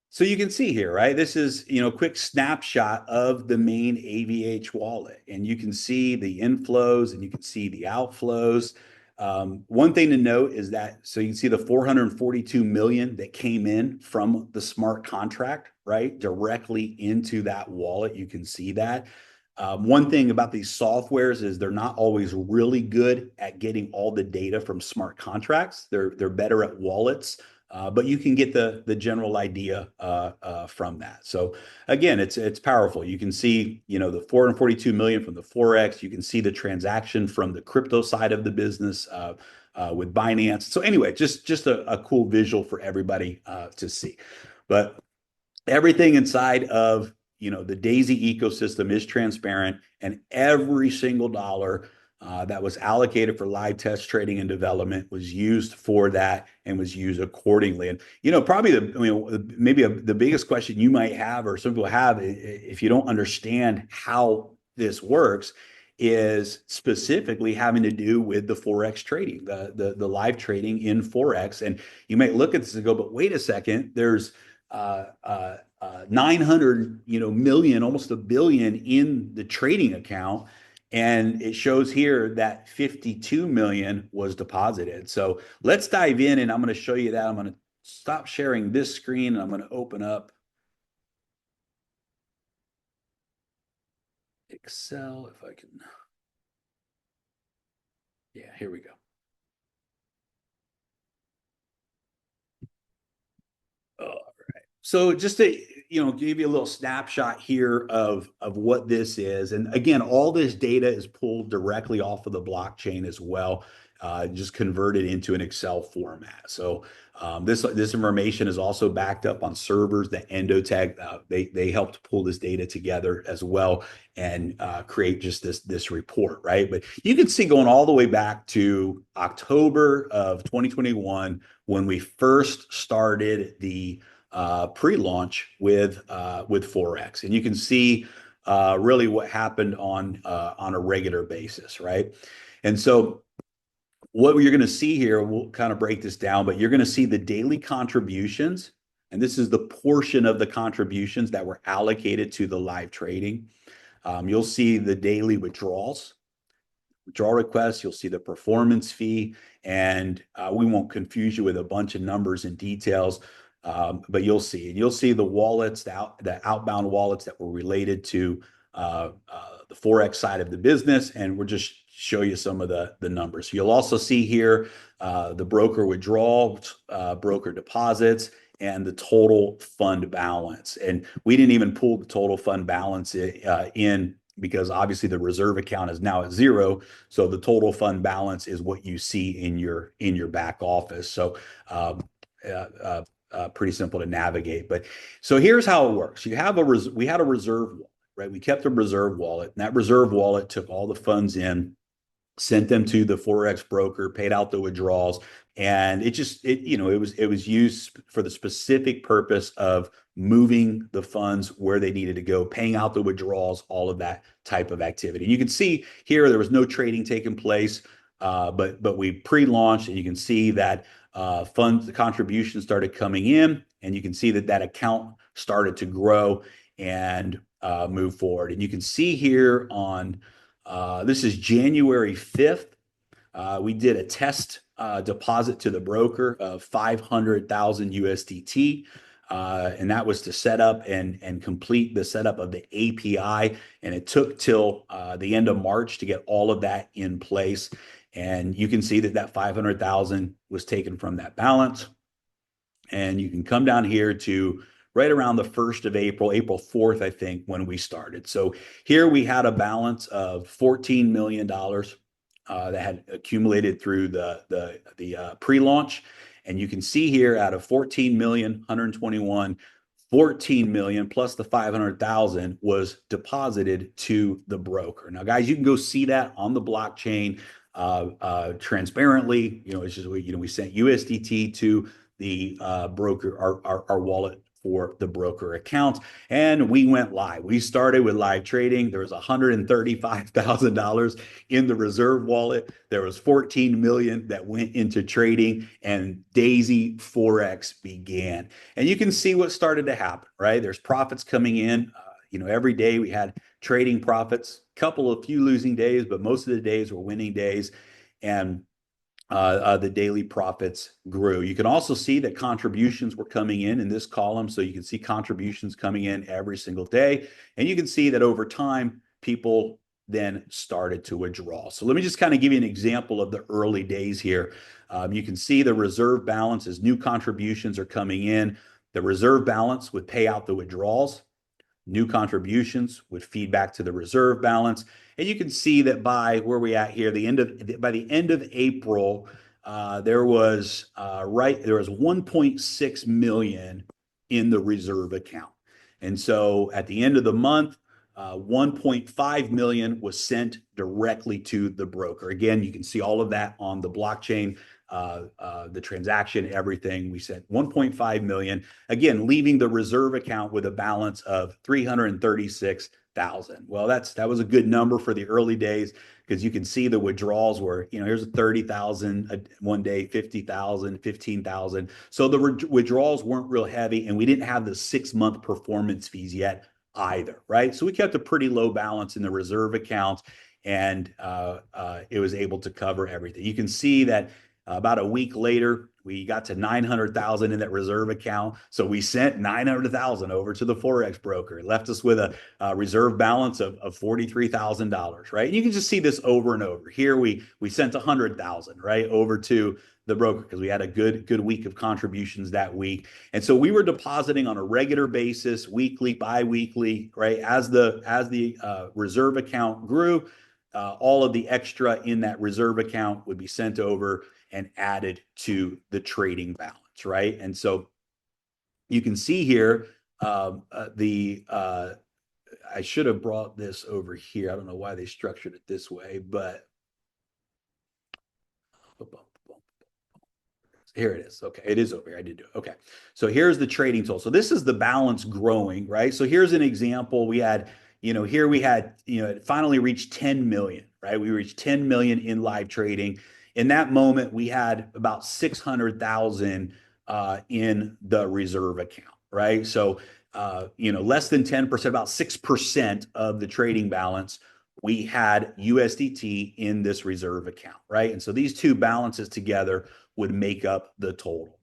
So you can see here, right? This is, a quick snapshot of the main AVH wallet. And you can see the inflows and you can see the outflows. One thing to note is that, so you can see the 442 million that came in from the smart contract, right? Directly into that wallet. You can see that. One thing about these softwares is they're not always really good at getting all the data from smart contracts. They're better at wallets. But you can get the general idea from that. So again, it's powerful. You can see, the 442 million from the Forex. You can see the transaction from the crypto side of the business with Binance. So anyway, just a cool visual for everybody to see. But everything inside of the Daisy ecosystem is transparent, and every single dollar that was allocated for live test trading and development was used for that and was used accordingly. And probably the biggest question you might have, or some people have, if you don't understand how this works, is specifically having to do with the Forex trading, the live trading in Forex. And you might look at this and go, but wait a second, there's 900 million, almost $1 billion in the trading account. And it shows here that 52 million was deposited. So let's dive in and I'm going to show you that. I'm going to stop sharing this screen and I'm going to open up Excel if I can. Yeah, here we go. All right. So just to give you a little snapshot here of what this is. And again, all this data is pulled directly off of the blockchain as well, just converted into an Excel format. So this information is also backed up on servers that Endotech, they helped pull this data together as well and create just this report, right? But you can see going all the way back to October of 2021 when we first started the pre-launch with Forex, and you can see really what happened on a regular basis, right? And so what you're going to see here, we'll kind of break this down, but you're going to see the daily contributions. And this is the portion of the contributions that were allocated to the live trading. You'll see the daily withdrawal requests, you'll see the performance fee, and we won't confuse you with a bunch of numbers and details, but you'll see. And you'll see the wallets, the outbound wallets that were related to the Forex side of the business, and we'll just show you some of the numbers. You'll also see here the broker withdrawals, broker deposits, and the total fund balance. And we didn't even pull the total fund balance in because obviously the reserve account is now at zero. So the total fund balance is what you see in your back office. So pretty simple to navigate. But so here's how it works. You have we had a reserve wallet, right? We kept a reserve wallet, and that reserve wallet took all the funds in, sent them to the Forex broker, paid out the withdrawals, and it was used for the specific purpose of moving the funds where they needed to go, paying out the withdrawals, all of that type of activity. And you can see here there was no trading taking place, but we pre-launched, and you can see that funds, the contributions started coming in, and you can see that account started to grow and move forward. And you can see here on this is January 5th. We did a test deposit to the broker of 500,000 USDT. And that was to set up and complete the setup of the API. And it took till the end of March to get all of that in place. And you can see that 500,000 was taken from that balance. And you can come down here to right around the 1st of April, April 4th, I think, when we started. So here we had a balance of $14 million that had accumulated through the pre-launch. And you can see here out of 14 million, 121, 14 million plus the 500,000 was deposited to the broker. Now, guys, you can go see that on the blockchain transparently. It's just, we sent USDT to the broker, our wallet for the broker account, and we went live. We started with live trading. There was $135,000 in the reserve wallet. There was 14 million that went into trading, and D.AI.SY Forex began. And you can see what started to happen, right? There's profits coming in. Every day we had trading profits, a few losing days, but most of the days were winning days. And the daily profits grew. You can also see that contributions were coming in this column. So you can see contributions coming in every single day. And you can see that over time, people then started to withdraw. So let me just kind of give you an example of the early days here. You can see the reserve balance as new contributions are coming in. The reserve balance would pay out the withdrawals. New contributions would feed back to the reserve balance. And you can see that by where we at here, by the end of April, there was 1.6 million in the reserve account. And so at the end of the month, 1.5 million was sent directly to the broker. Again, you can see all of that on the blockchain, the transaction, everything. We sent 1.5 million, again, leaving the reserve account with a balance of 336,000. Well, that was a good number for the early days, because you can see the withdrawals were, here's a 30,000 one day, 50,000, 15,000. So the withdrawals weren't real heavy, and we didn't have the 6-month performance fees yet either, right? So we kept a pretty low balance in the reserve account, and it was able to cover everything. You can see that about a week later, we got to 900,000 in that reserve account. So we sent 900,000 over to the Forex broker. It left us with a reserve balance of $43,000, right? And you can just see this over and over. Here we sent 100,000, right, over to the broker, because we had a good week of contributions that week. And so we were depositing on a regular basis, weekly, bi-weekly, right? As the reserve account grew, all of the extra in that reserve account would be sent over and added to the trading balance, right? And so you can see here, I should have brought this over here. I don't know why they structured it this way, but here it is. Okay, it is over here. I did do it. Okay, so here's the trading total. So this is the balance growing, right? So here's an example. We had, here we had, it finally reached 10 million, right? We reached 10 million in live trading. In that moment, we had about 600,000 in the reserve account, right? So, less than 10%, about 6% of the trading balance, we had USDT in this reserve account, right? And so these two balances together would make up the total.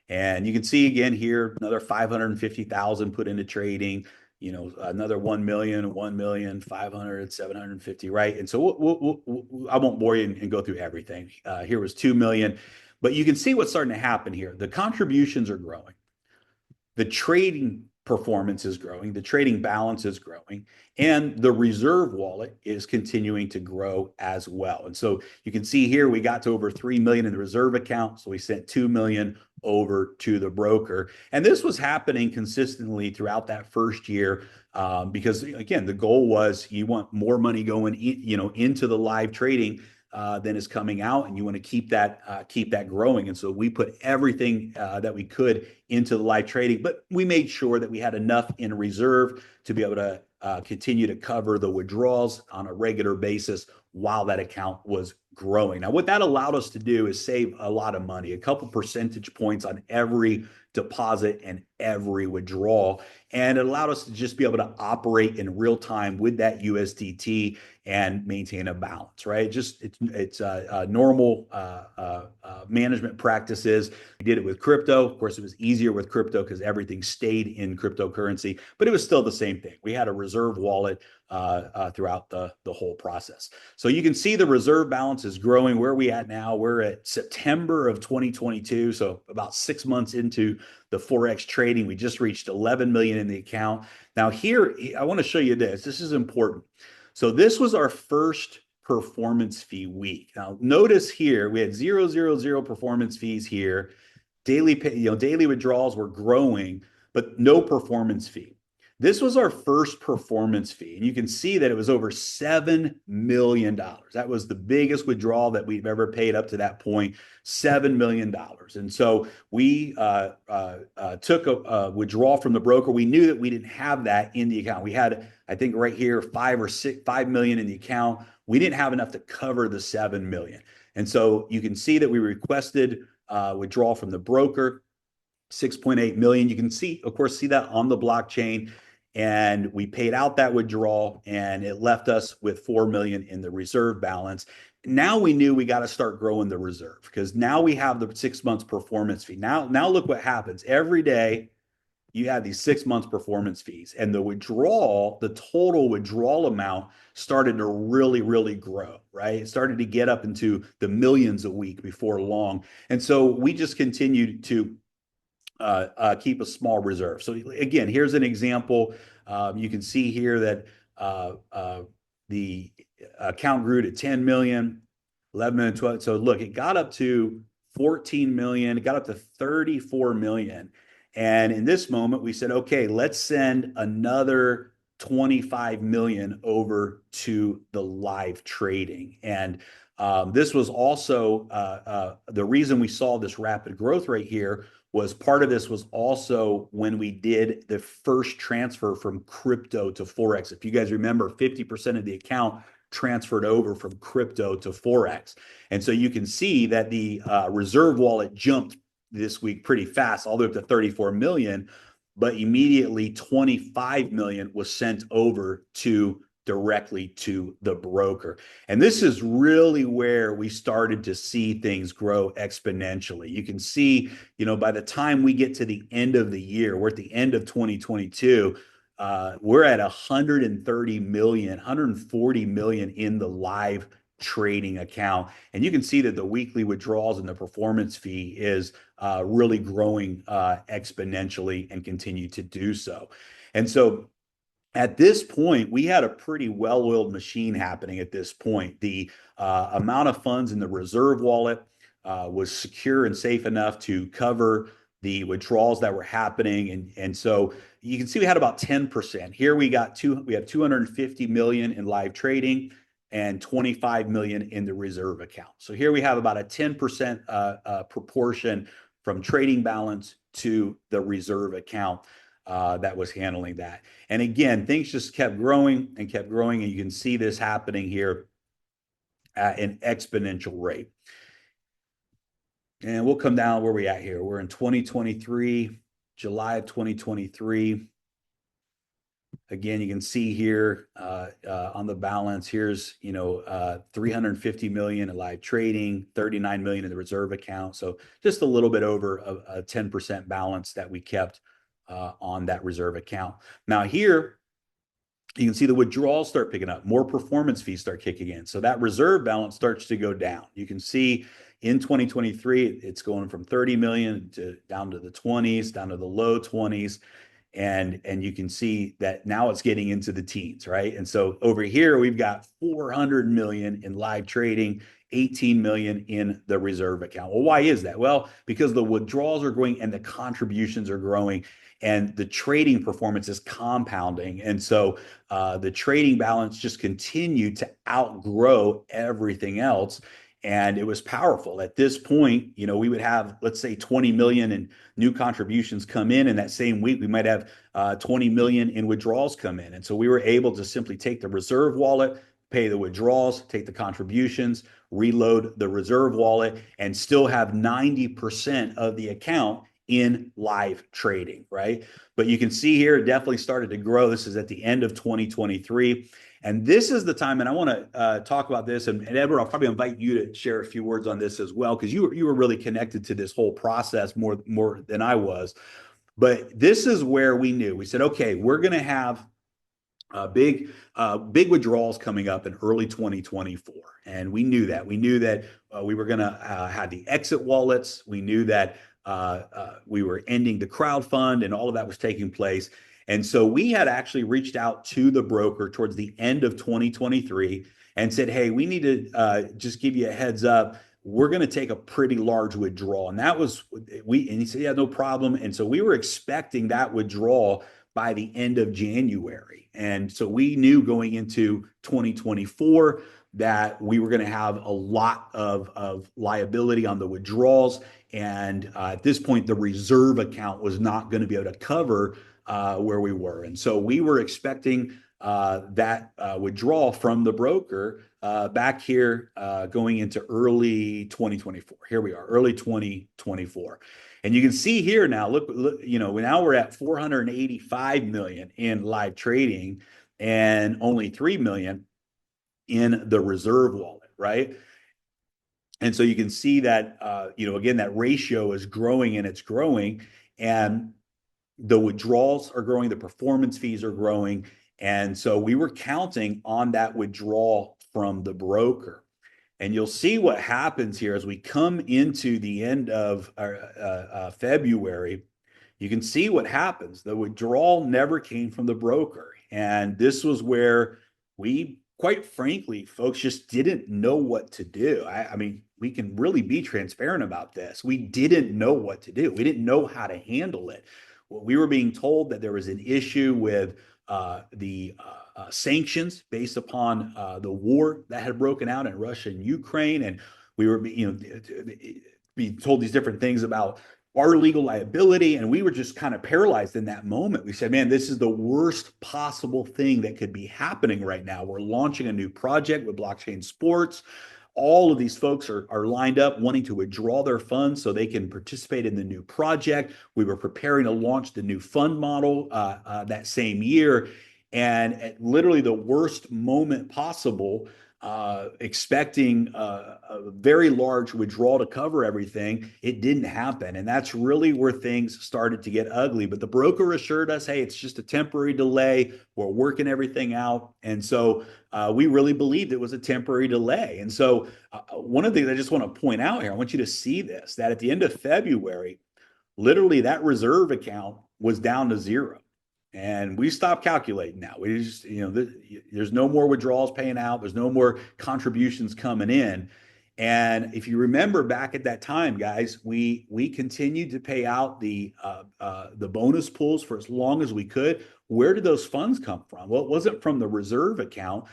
And you can see again here, another 550,000 put into trading, another 1 million, 1 million, 500, 750, right? And so I won't bore you and go through everything. Here was 2 million, but you can see what's starting to happen here. The contributions are growing. The trading performance is growing, the trading balance is growing, and the reserve wallet is continuing to grow as well. And so you can see here we got to over 3 million in the reserve account, so we sent 2 million over to the broker. And this was happening consistently throughout that first year, because again, the goal was you want more money going into the live trading than is coming out, and you want to keep that growing. And so we put everything that we could into the live trading, but we made sure that we had enough in reserve to be able to continue to cover the withdrawals on a regular basis while that account was growing. Now, what that allowed us to do is save a lot of money, a couple percentage points on every deposit and every withdrawal. And it allowed us to just be able to operate in real time with that USDT and maintain a balance, right? It's normal management practices. We did it with crypto. Of course, it was easier with crypto because everything stayed in cryptocurrency, but it was still the same thing. We had a reserve wallet throughout the whole process. So you can see the reserve balance is growing. Where are we at now? We're at September of 2022. So about 6 months into the Forex trading, we just reached 11 million in the account. Now here, I want to show you this. This is important. So this was our first performance fee week. Now notice here, we had 0 performance fees here. Daily withdrawals were growing, but no performance fee. This was our first performance fee, and you can see that it was over $7 million. That was the biggest withdrawal that we've ever paid up to that point, $7 million. And so we took a withdrawal from the broker. We knew that we didn't have that in the account. We had, I think right here, 5 million in the account. We didn't have enough to cover the 7 million. And so you can see that we requested withdrawal from the broker, 6.8 million. You can see, of course, see that on the blockchain. And we paid out that withdrawal, and it left us with 4 million in the reserve balance. Now we knew we got to start growing the reserve because now we have the 6 months performance fee. Now look what happens. Every day you have these 6 months performance fees, and the total withdrawal amount started to really, really grow, right? It started to get up into the millions a week before long. And so we just continued to keep a small reserve. So again, here's an example. You can see here that the account grew to 10 million, 11 million, 12. So look, it got up to 14 million. It got up to 34 million. And in this moment, we said, okay, let's send another 25 million over to the live trading. And this was also the reason we saw this rapid growth rate here was part of this was also when we did the first transfer from crypto to Forex. If you guys remember, 50% of the account transferred over from crypto to Forex. And so you can see that the reserve wallet jumped this week pretty fast, all the way up to 34 million, but immediately 25 million was sent over directly to the broker. And this is really where we started to see things grow exponentially. You can see, by the time we get to the end of the year, we're at the end of 2022, we're at 130 million, 140 million in the live trading account. And you can see that the weekly withdrawals and the performance fee is really growing exponentially and continue to do so. And so at this point, we had a pretty well-oiled machine happening at this point. The amount of funds in the reserve wallet was secure and safe enough to cover the withdrawals that were happening. And so you can see we had about 10%. Here we have 250 million in live trading and 25 million in the reserve account. So here we have about a 10% proportion from trading balance to the reserve account that was handling that. And again, things just kept growing and kept growing. And you can see this happening here at an exponential rate. And we'll come down where we at here. We're in 2023, July of 2023. Again, you can see here on the balance, here's, 350 million in live trading, 39 million in the reserve account. So just a little bit over a 10% balance that we kept on that reserve account. Now here, you can see the withdrawals start picking up, more performance fees start kicking in. So that reserve balance starts to go down. You can see in 2023, it's going from 30 million down to the 20s, down to the low 20s. And you can see that now it's getting into the teens, right? And so over here, we've got 400 million in live trading, 18 million in the reserve account. Well, why is that? Well, because the withdrawals are growing and the contributions are growing and the trading performance is compounding. And so the trading balance just continued to outgrow everything else. And it was powerful. At this point, we would have, let's say, 20 million in new contributions come in. And that same week, we might have 20 million in withdrawals come in. And so we were able to simply take the reserve wallet, pay the withdrawals, take the contributions, reload the reserve wallet, and still have 90% of the account in live trading, right? But you can see here, it definitely started to grow. This is at the end of 2023. And this is the time, and I want to talk about this. And Edward, I'll probably invite you to share a few words on this as well, because you were really connected to this whole process more than I was. But this is where we knew. We said, okay, we're going to have big withdrawals coming up in early 2024. And we knew that. We knew that we were going to have the exit wallets. We knew that we were ending the crowd fund, and all of that was taking place. And so we had actually reached out to the broker towards the end of 2023 and said, hey, we need to just give you a heads up. We're going to take a pretty large withdrawal. And that was, and he said, yeah, no problem. And so we were expecting that withdrawal by the end of January. And so we knew going into 2024 that we were going to have a lot of liability on the withdrawals. And at this point, the reserve account was not going to be able to cover where we were. And so we were expecting that withdrawal from the broker back here going into early 2024. Here we are, early 2024. And you can see here now, look, now we're at 485 million in live trading and only 3 million in the reserve wallet, right? And so you can see that, again, that ratio is growing and it's growing, and the withdrawals are growing, the performance fees are growing. And so we were counting on that withdrawal from the broker. And you'll see what happens here as we come into the end of February. You can see what happens. The withdrawal never came from the broker. And this was where we, quite frankly, folks just didn't know what to do. I mean, we can really be transparent about this. We didn't know what to do. We didn't know how to handle it. Well, we were being told that there was an issue with the sanctions based upon the war that had broken out in Russia and Ukraine, and we were, being told these different things about our legal liability, and we were just kind of paralyzed in that moment. We said, man, this is the worst possible thing that could be happening right now. We're launching a new project with Blockchain Sports. All of these folks are lined up wanting to withdraw their funds so they can participate in the new project. We were preparing to launch the new fund model that same year. And at literally the worst moment possible, expecting a very large withdrawal to cover everything, it didn't happen. And that's really where things started to get ugly. But the broker assured us, hey, it's just a temporary delay. We're working everything out. And so we really believed it was a temporary delay. And so one of the things I just want to point out here, I want you to see this, that at the end of February, literally that reserve account was down to zero. And we stopped calculating now. We just, there's no more withdrawals paying out. There's no more contributions coming in. And if you remember back at that time, guys, we continued to pay out the bonus pools for as long as we could. Where did those funds come from? Well, it wasn't from the reserve account.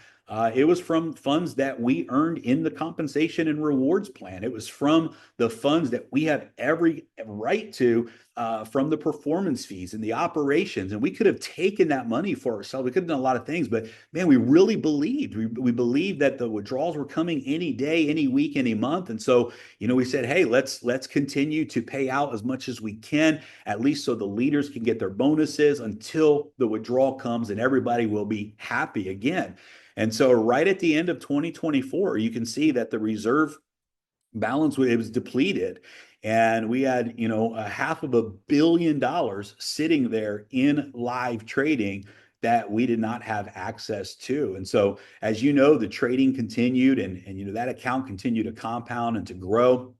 It was from funds that we earned in the compensation and rewards plan. It was from the funds that we have every right to, from the performance fees and the operations. And we could have taken that money for ourselves. We could have done a lot of things, but man, we really believed. We believed that the withdrawals were coming any day, any week, any month. And so, we said, hey, let's continue to pay out as much as we can, at least so the leaders can get their bonuses until the withdrawal comes and everybody will be happy again. And so right at the end of 2024, you can see that the reserve balance, it was depleted. And we had, a $500 million sitting there in live trading that we did not have access to. And so, as you know, the trading continued and that account continued to compound and to grow,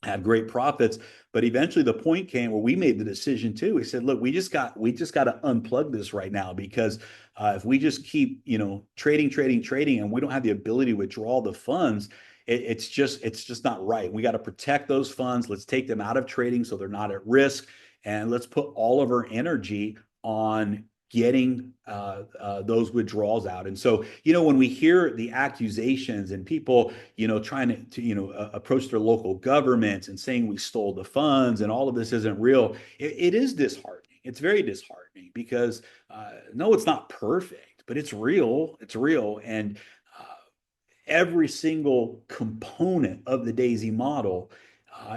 had great profits. But eventually the point came where we made the decision too. We said, look, we just got to unplug this right now, because if we just keep, trading, and we don't have the ability to withdraw the funds, it's just not right. We got to protect those funds. Let's take them out of trading so they're not at risk. And let's put all of our energy on getting those withdrawals out. And so, when we hear the accusations and people, trying to approach their local governments and saying we stole the funds and all of this isn't real, it is disheartening. It's very disheartening because no, it's not perfect, but it's real. It's real. And every single component of the DAISY model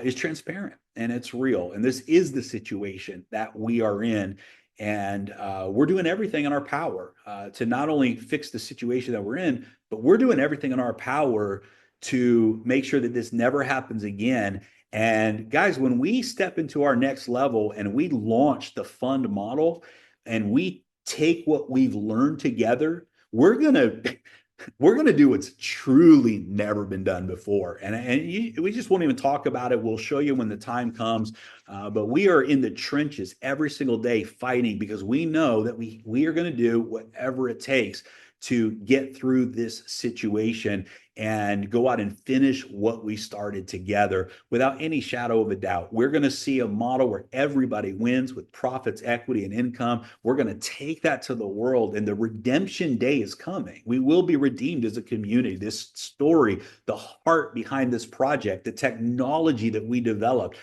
is transparent and it's real. And this is the situation that we are in. And we're doing everything in our power to not only fix the situation that we're in, but we're doing everything in our power to make sure that this never happens again. And guys, when we step into our next level and we launch the fund model and we take what we've learned together, we're going to do what's truly never been done before. We just won't even talk about it. We'll show you when the time comes. But we are in the trenches every single day fighting because we know that we are going to do whatever it takes to get through this situation and go out and finish what we started together without any shadow of a doubt. We're going to see a model where everybody wins with profits, equity, and income. We're going to take that to the world, and the redemption day is coming. We will be redeemed as a community. This story, the heart behind this project, the technology that we developed,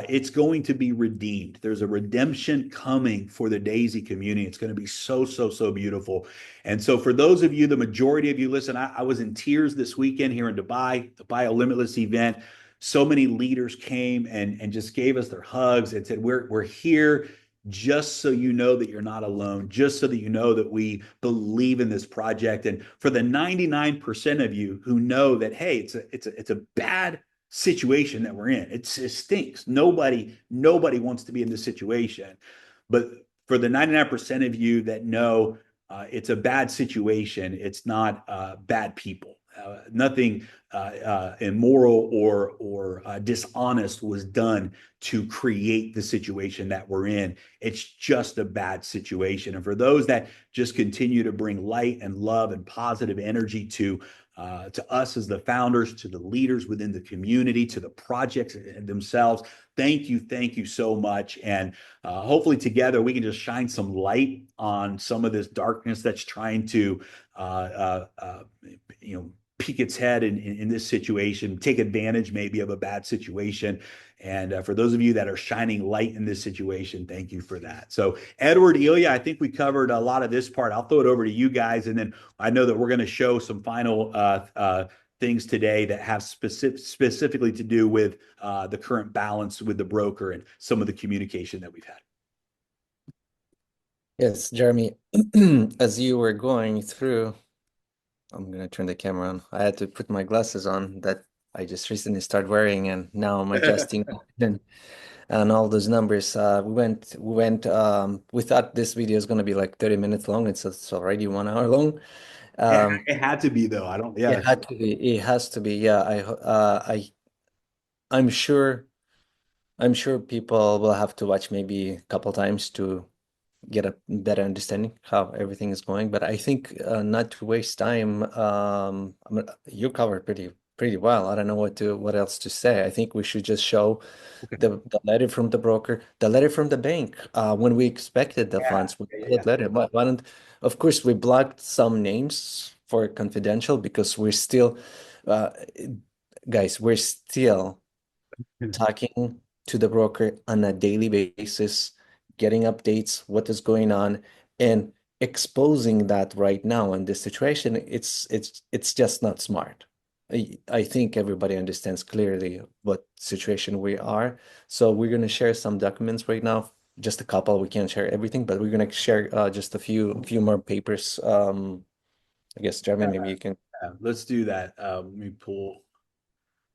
it's going to be redeemed. There's a redemption coming for the DAISY community. It's going to be so, so, so beautiful. And so for those of you, the majority of you, listen, I was in tears this weekend here in Dubai, the Bio Limitless event. So many leaders came and just gave us their hugs and said, we're here just so you know that you're not alone, just so that you know that we believe in this project. And for the 99% of you who know that, hey, it's a bad situation that we're in. It stinks. Nobody wants to be in this situation. But for the 99% of you that know it's a bad situation, it's not bad people. Nothing immoral or dishonest was done to create the situation that we're in. It's just a bad situation. And for those that just continue to bring light and love and positive energy to us as the founders, to the leaders within the community, to the projects themselves, thank you so much. And hopefully together we can just shine some light on some of this darkness that's trying to peek its head in this situation, take advantage maybe of a bad situation. And for those of you that are shining light in this situation, thank you for that. So Edward, Ilya, I think we covered a lot of this part. I'll throw it over to you guys. And then I know that we're going to show some final things today that have specifically to do with the current balance with the broker and some of the communication that we've had. Yes, Jeremy, as you were going through, I'm going to turn the camera on. I had to put my glasses on that I just recently started wearing, and now I'm adjusting and all those numbers. We thought this video is going to be like 30 minutes long. It's already 1 hour long. It had to be though. It had to be. It has to be. Yeah. I'm sure people will have to watch maybe a couple times to get a better understanding how everything is going. But I think not to waste time, you covered pretty well. I don't know what else to say. I think we should just show the letter from the broker, the letter from the bank, when we expected the funds. Letter. Of course, we blocked some names for confidential because we're still, guys, we're still talking to the broker on a daily basis, getting updates, what is going on, and exposing that right now in this situation. It's just not smart. I think everybody understands clearly what situation we are. So we're going to share some documents right now, just a couple. We can't share everything, but we're going to share just a few more papers. I guess, Jeremy, maybe you can. Let's do that. Let me pull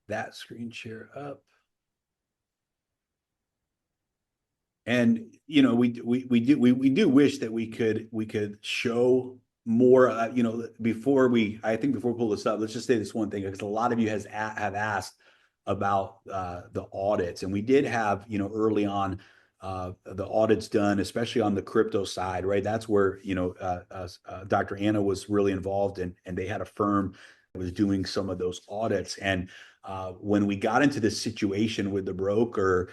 that screen share up. And we do wish that we could show more. Before we pull this up, let's just say this one thing, because a lot of you have asked about the audits, and we did have early on the audits done, especially on the crypto side, right? That's where Dr. Anna was really involved, and they had a firm that was doing some of those audits. And when we got into this situation with the broker,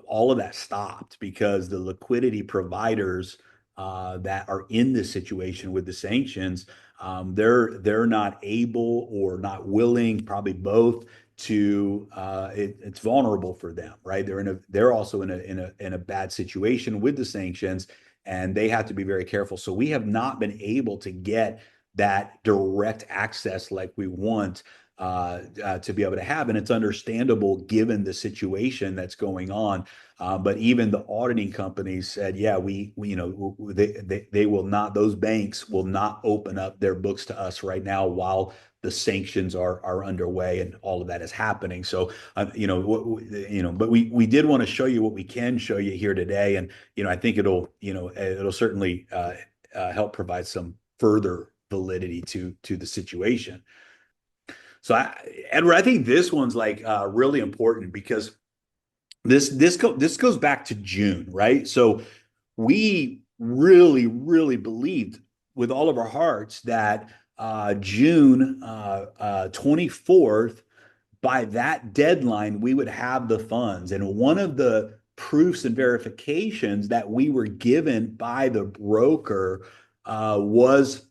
all of that stopped because the liquidity providers that are in this situation with the sanctions, they're not able or not willing, probably both, to it's vulnerable for them, right? They're also in a bad situation with the sanctions, and they have to be very careful. So we have not been able to get that direct access like we want to be able to have. And it's understandable given the situation that's going on. But even the auditing companies said, yeah, they will not, those banks will not open up their books to us right now while the sanctions are underway and all of that is happening. So, but we did want to show you what we can show you here today. And, I think it'll certainly help provide some further validity to the situation. So, Edward, I think this one's like really important because this goes back to June, right? So we really, really believed with all of our hearts that June 24th, by that deadline, we would have the funds. And one of the proofs and verifications that we were given by the broker was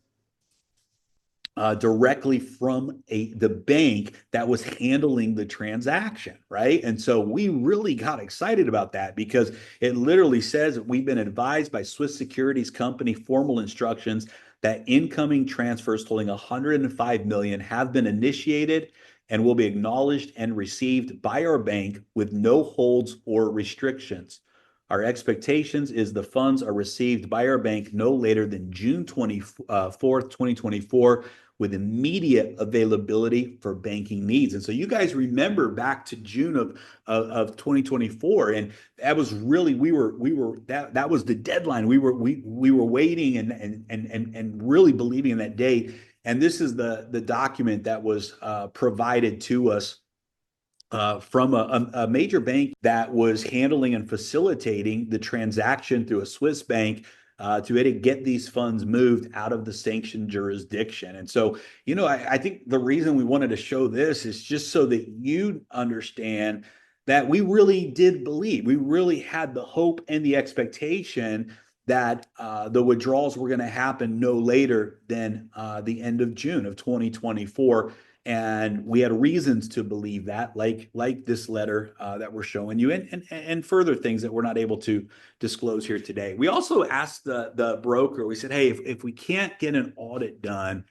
directly from the bank that was handling the transaction, right? And so we really got excited about that because it literally says we've been advised by Swiss Securities Company formal instructions that incoming transfers totaling 105 million have been initiated and will be acknowledged and received by our bank with no holds or restrictions. Our expectations is the funds are received by our bank no later than June 24th, 2024, with immediate availability for banking needs. And so you guys remember back to June of 2024, and that was really that was the deadline. We were waiting and really believing in that date. And this is the document that was provided to us from a major bank that was handling and facilitating the transaction through a Swiss bank to get these funds moved out of the sanctioned jurisdiction. And so, I think the reason we wanted to show this is just so that you understand that we really did believe, we really had the hope and the expectation that the withdrawals were going to happen no later than the end of June of 2024. And we had reasons to believe that, like this letter that we're showing you, and further things that we're not able to disclose here today. We also asked the broker, we said, hey, if we can't get an audit done,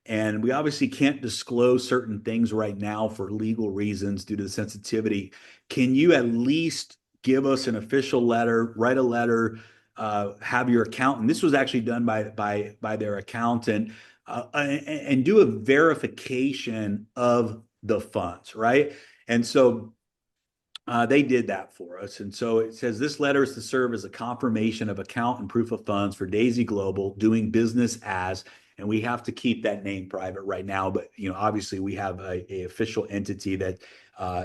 and we obviously can't disclose certain things right now for legal reasons due to the sensitivity, can you at least give us an official letter, write a letter, have your accountant, this was actually done by their accountant, and do a verification of the funds, right? And so they did that for us. And so it says this letter is to serve as a confirmation of account and proof of funds for D.AI.SY Global doing business as, and we have to keep that name private right now, but obviously we have a official entity that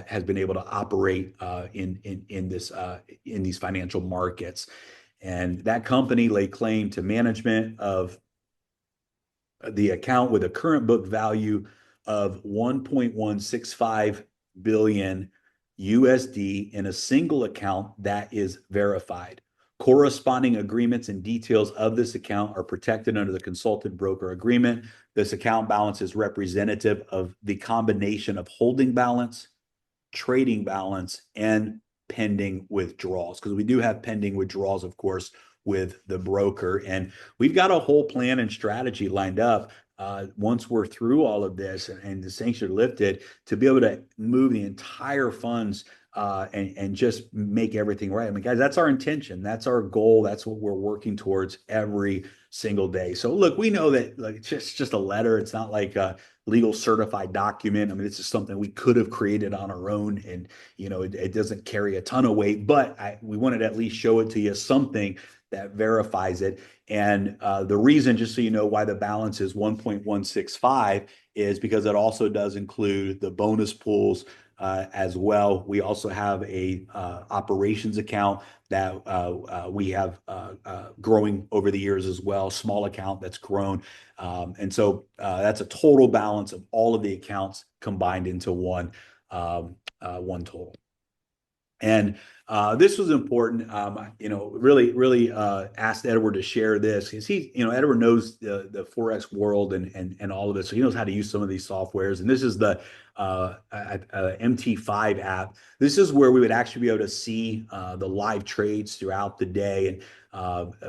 has been able to operate in these financial markets. And that company laid claim to management of the account with a current book value of 1.165 billion USD in a single account that is verified. corresponding agreements and details of this account are protected under the consultant broker agreement. This account balance is representative of the combination of holding balance, trading balance, and pending withdrawals, because we do have pending withdrawals, of course, with the broker. And we've got a whole plan and strategy lined up once we're through all of this and the sanctions are lifted, to be able to move the entire funds and just make everything right. I mean, guys, that's our intention. That's our goal. That's what we're working towards every single day. So look, we know that like it's just a letter. It's not like a legal certified document. I mean, it's just something we could have created on our own, and it doesn't carry a ton of weight, but we wanted to at least show it to you, something that verifies it. And the reason, just so you know, why the balance is 1.165 is because it also does include the bonus pools as well. We also have a operations account that we have growing over the years as well, small account that's grown. And so that's a total balance of all of the accounts combined into one total. And this was important. Really asked Edward to share this because Edward knows the Forex world and all of it, so he knows how to use some of these softwares. And this is the MT5 app. This is where we would actually be able to see the live trades throughout the day, and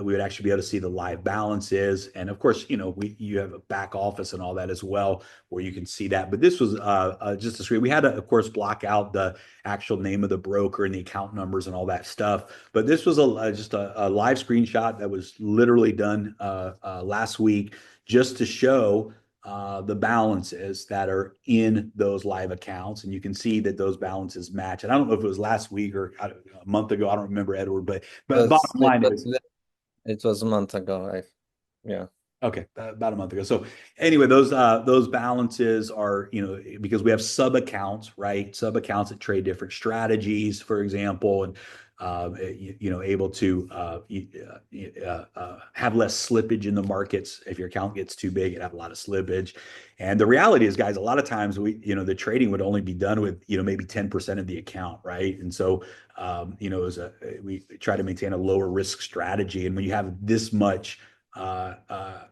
we would actually be able to see the live balances. And of course, you have a back office and all that as well, where you can see that. But this was just a screen. We had to, of course, block out the actual name of the broker and the account numbers and all that stuff. But this was just a live screenshot that was literally done last week, just to show the balances that are in those live accounts. And you can see that those balances match. And I don't know if it was last week or a month ago. I don't remember, Edward, but bottom line is it was a month ago. Yeah. Okay, about a month ago. So anyway, those balances are, because we have sub accounts, right? Sub accounts that trade different strategies, for example, and able to have less slippage in the markets. If your account gets too big, it have a lot of slippage. And the reality is, guys, a lot of times the trading would only be done with maybe 10% of the account, right? And so we try to maintain a lower risk strategy. And when you have this much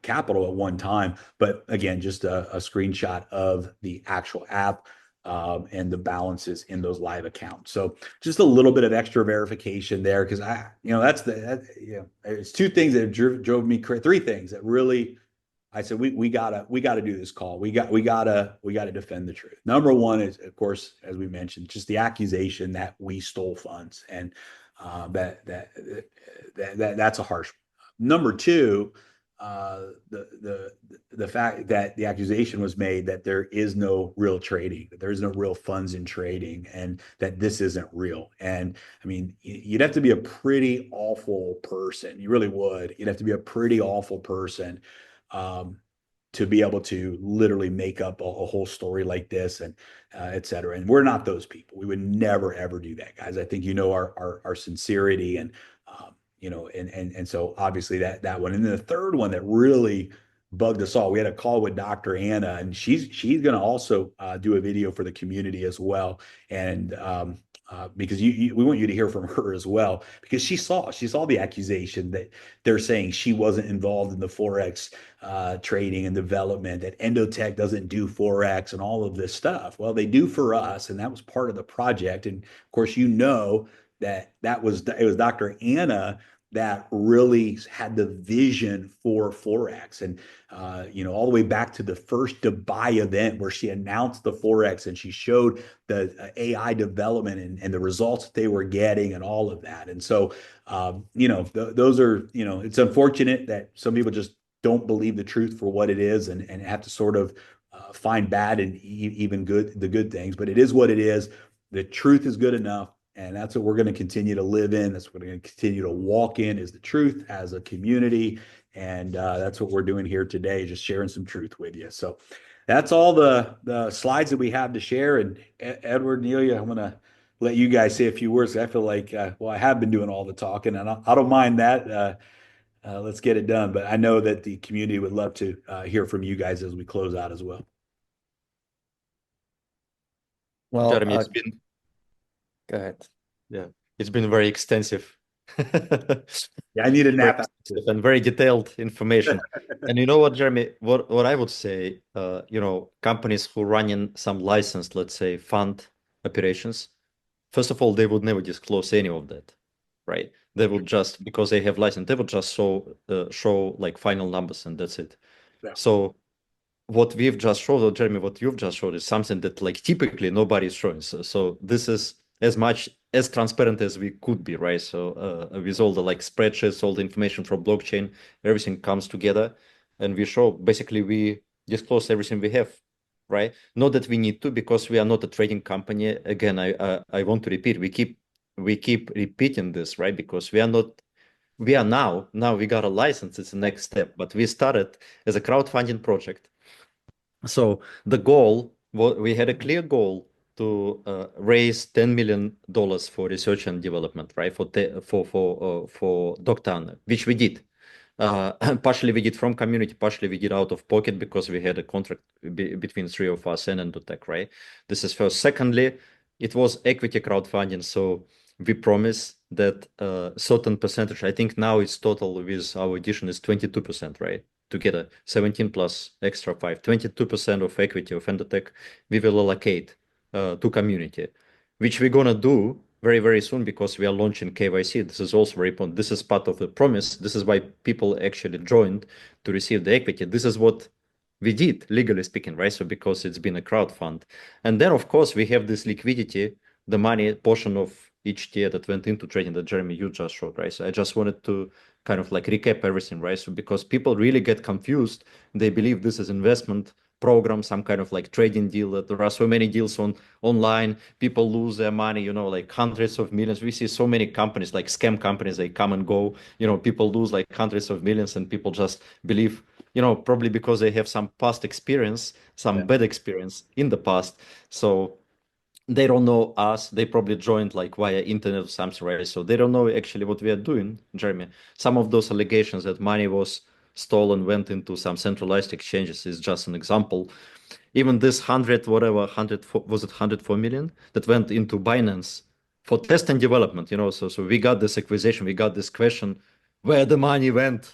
capital at one time. But again, just a screenshot of the actual app and the balances in those live accounts. So just a little bit of extra verification there, because it's two things that drove me crazy. Three things that really, I said, we gotta do this call. We gotta defend the truth. Number one is, of course, as we mentioned, just the accusation that we stole funds, and that's a harsh. Number two, the fact that the accusation was made that there is no real trading, that there is no real funds in trading, and that this isn't real. And I mean, you'd have to be a pretty awful person. You really would. You'd have to be a pretty awful person to be able to literally make up a whole story like this, and et cetera. And we're not those people. We would never, ever do that, guys. I think our sincerity, and and so obviously that one. And then the third one that really bugged us all, we had a call with Dr. Anna, and she's going to also do a video for the community as well. And because we want you to hear from her as well, because she saw the accusation that they're saying she wasn't involved in the Forex trading and development, that Endotech doesn't do Forex and all of this stuff. Well, they do for us, and that was part of the project. And of course, it was Dr. Anna that really had the vision for Forex. And all the way back to the first Dubai event, where she announced the Forex and she showed the AI development and the results that they were getting and all of that. And so those are, it's unfortunate that some people just don't believe the truth for what it is, and have to sort of find bad and even the good things. But it is what it is. The truth is good enough. And that's what we're going to continue to live in. That's what we're going to continue to walk in, is the truth as a community. And that's what we're doing here today, just sharing some truth with you. So that's all the slides that we have to share. And Edward, Nelia, I'm going to let you guys say a few words. I feel like, I have been doing all the talking, and I don't mind that. Let's get it done. But I know that the community would love to hear from you guys as we close out as well. Well, Jeremy, it's been go ahead. Yeah, it's been very extensive Yeah, I need a Very nap. extensive and very detailed information. And you know what, Jeremy, what I would say, companies who run in some licensed, let's say, fund operations, first of all, they would never disclose any of that, right? They would just, because they have license, they would just show like final numbers and that's it. Yeah. So what we've just showed, or Jeremy, what you've just showed is something that like typically nobody is showing. So this is as much as transparent as we could be, right? So with all the like spreadsheets, all the information from blockchain, everything comes together, and we show basically we disclose everything we have, right? Not that we need to, because we are not a trading company. Again, I want to repeat, we keep repeating this, right? Because we are not. We are now we got a license. It's the next step, but we started as a crowdfunding project. So the goal, we had a clear goal to raise $10 million for research and development, right? For Dr. Anna, which we did. Partially we did from community, partially we did out of pocket because we had a contract between three of us and Endotech, right? This is first. Secondly, it was equity crowdfunding, so we promise that certain percentage. I think now it's total with our edition is 22%, right? Together, 17 plus extra 5, 22% of equity of Endotech we will allocate to community, which we're gonna do very, very soon because we are launching KYC. This is also very important. This is part of the promise. This is why people actually joined to receive the equity. This is what we did, legally speaking, right? So because it's been a crowd fund. And then, of course, we have this liquidity, the money portion of each tier that went into trading that Jeremy, you just showed, right? So I just wanted to kind of like recap everything, right? So because people really get confused, they believe this is investment program, some kind of like trading deal, that there are so many deals online, people lose their money, like hundreds of millions. We see so many companies, like scam companies, they come and go, people lose like hundreds of millions and people just believe, probably because they have some past experience, some bad experience in the past. So they don't know us. They probably joined like via internet or something, right? So they don't know actually what we are doing, Jeremy. Some of those allegations that money was stolen, went into some centralized exchanges is just an example. Even this 100, whatever, 100, was it 104 million that went into Binance for test and development, so we got this acquisition, we got this question, where the money went.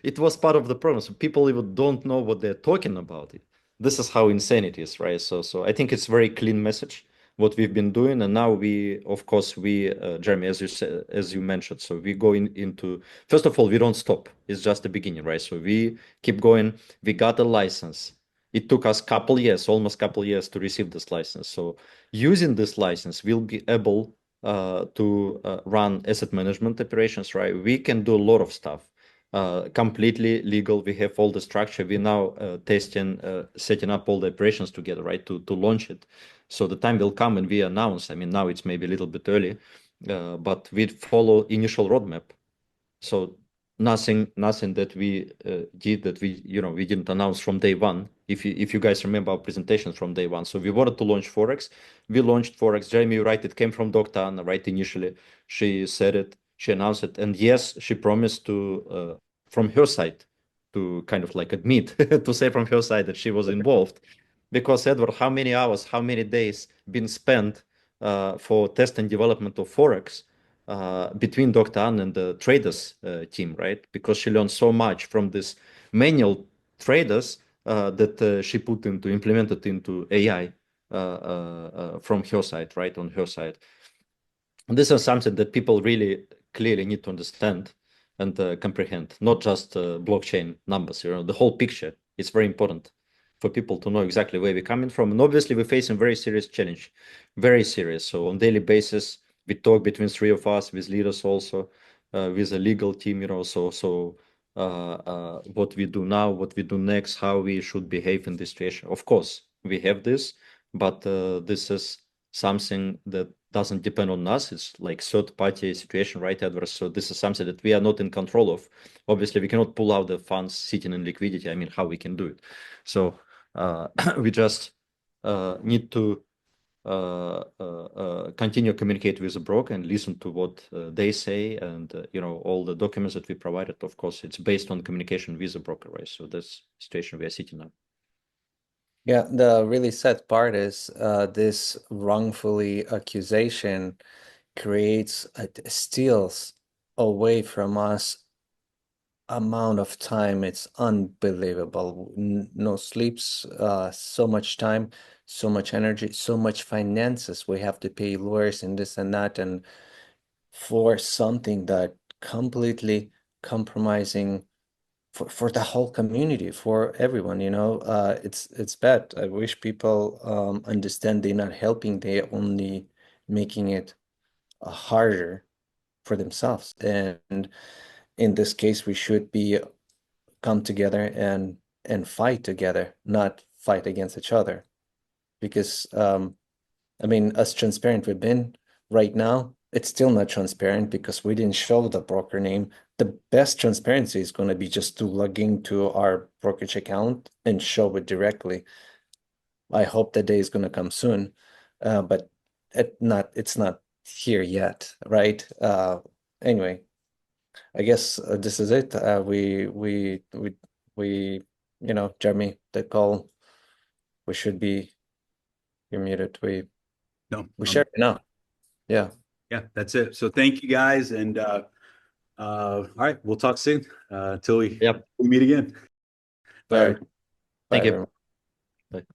It was part of the problem. So people even don't know what they're talking about. This is how insane it is, right? So I think it's very clean message what we've been doing, and now we, of course, Jeremy, as you said, as you mentioned, so we go into, first of all, we don't stop. It's just the beginning, right? So we keep going. We got a license. It took us almost couple years to receive this license. So using this license, we'll be able to run asset management operations, right? We can do a lot of stuff. Completely legal. We have all the structure. We're now testing, setting up all the operations together, right, to launch it. So the time will come and we announce. I mean, now it's maybe a little bit early, but we follow initial roadmap. So nothing that we did that we didn't announce from day one. If you guys remember our presentations from day one, so we wanted to launch Forex. We launched Forex. Jeremy, right? It came from Dr. Anna, right? Initially, she said it, she announced it, and yes, she promised to from her side to kind of like admit to say from her side that she was involved, because Edward, how many hours, how many days been spent for test and development of Forex between Dr. Ann and the traders team, right? Because she learned so much from this manual traders that she implemented into AI from her side, right? On her side. And this is something that people really clearly need to understand and comprehend, not just blockchain numbers, the whole picture. It's very important for people to know exactly where we're coming from. And obviously we're facing very serious challenge, very serious. So on daily basis, we talk between three of us with leaders also, with a legal team, what we do now, what we do next, how we should behave in this situation. Of course, we have this, but this is something that doesn't depend on us. It's like third-party situation, right, Edward? So this is something that we are not in control of. Obviously, we cannot pull out the funds sitting in liquidity. I mean, how we can do it? So we just need to continue communicate with the broker and listen to what they say, and all the documents that we provided. Of course, it's based on communication with the broker, right? So that's the situation we are sitting now. Yeah, the really sad part is this wrongfully accusation steals away from us amount of time. It's unbelievable. No sleeps, so much time, so much energy, so much finances. We have to pay lawyers and this and that, and for something that completely compromising for the whole community, for everyone, it's bad. I wish people understand they're not helping, they're only making it harder for themselves. And in this case, we should be come together and fight together, not fight against each other. Because I mean, as transparent we've been right now, it's still not transparent because we didn't show the broker name. The best transparency is going to be just to log into our brokerage account and show it directly. I hope that day is going to come soon, but it's not here yet, right? Anyway, I guess this is it. We, Jeremy, the call. We should be. You're muted. No, We share it now. Yeah. yeah, that's it. So thank you guys, and all right, we'll talk soon until we Yep. meet again. All Bye. right. Bye, Thank you. everyone. Bye.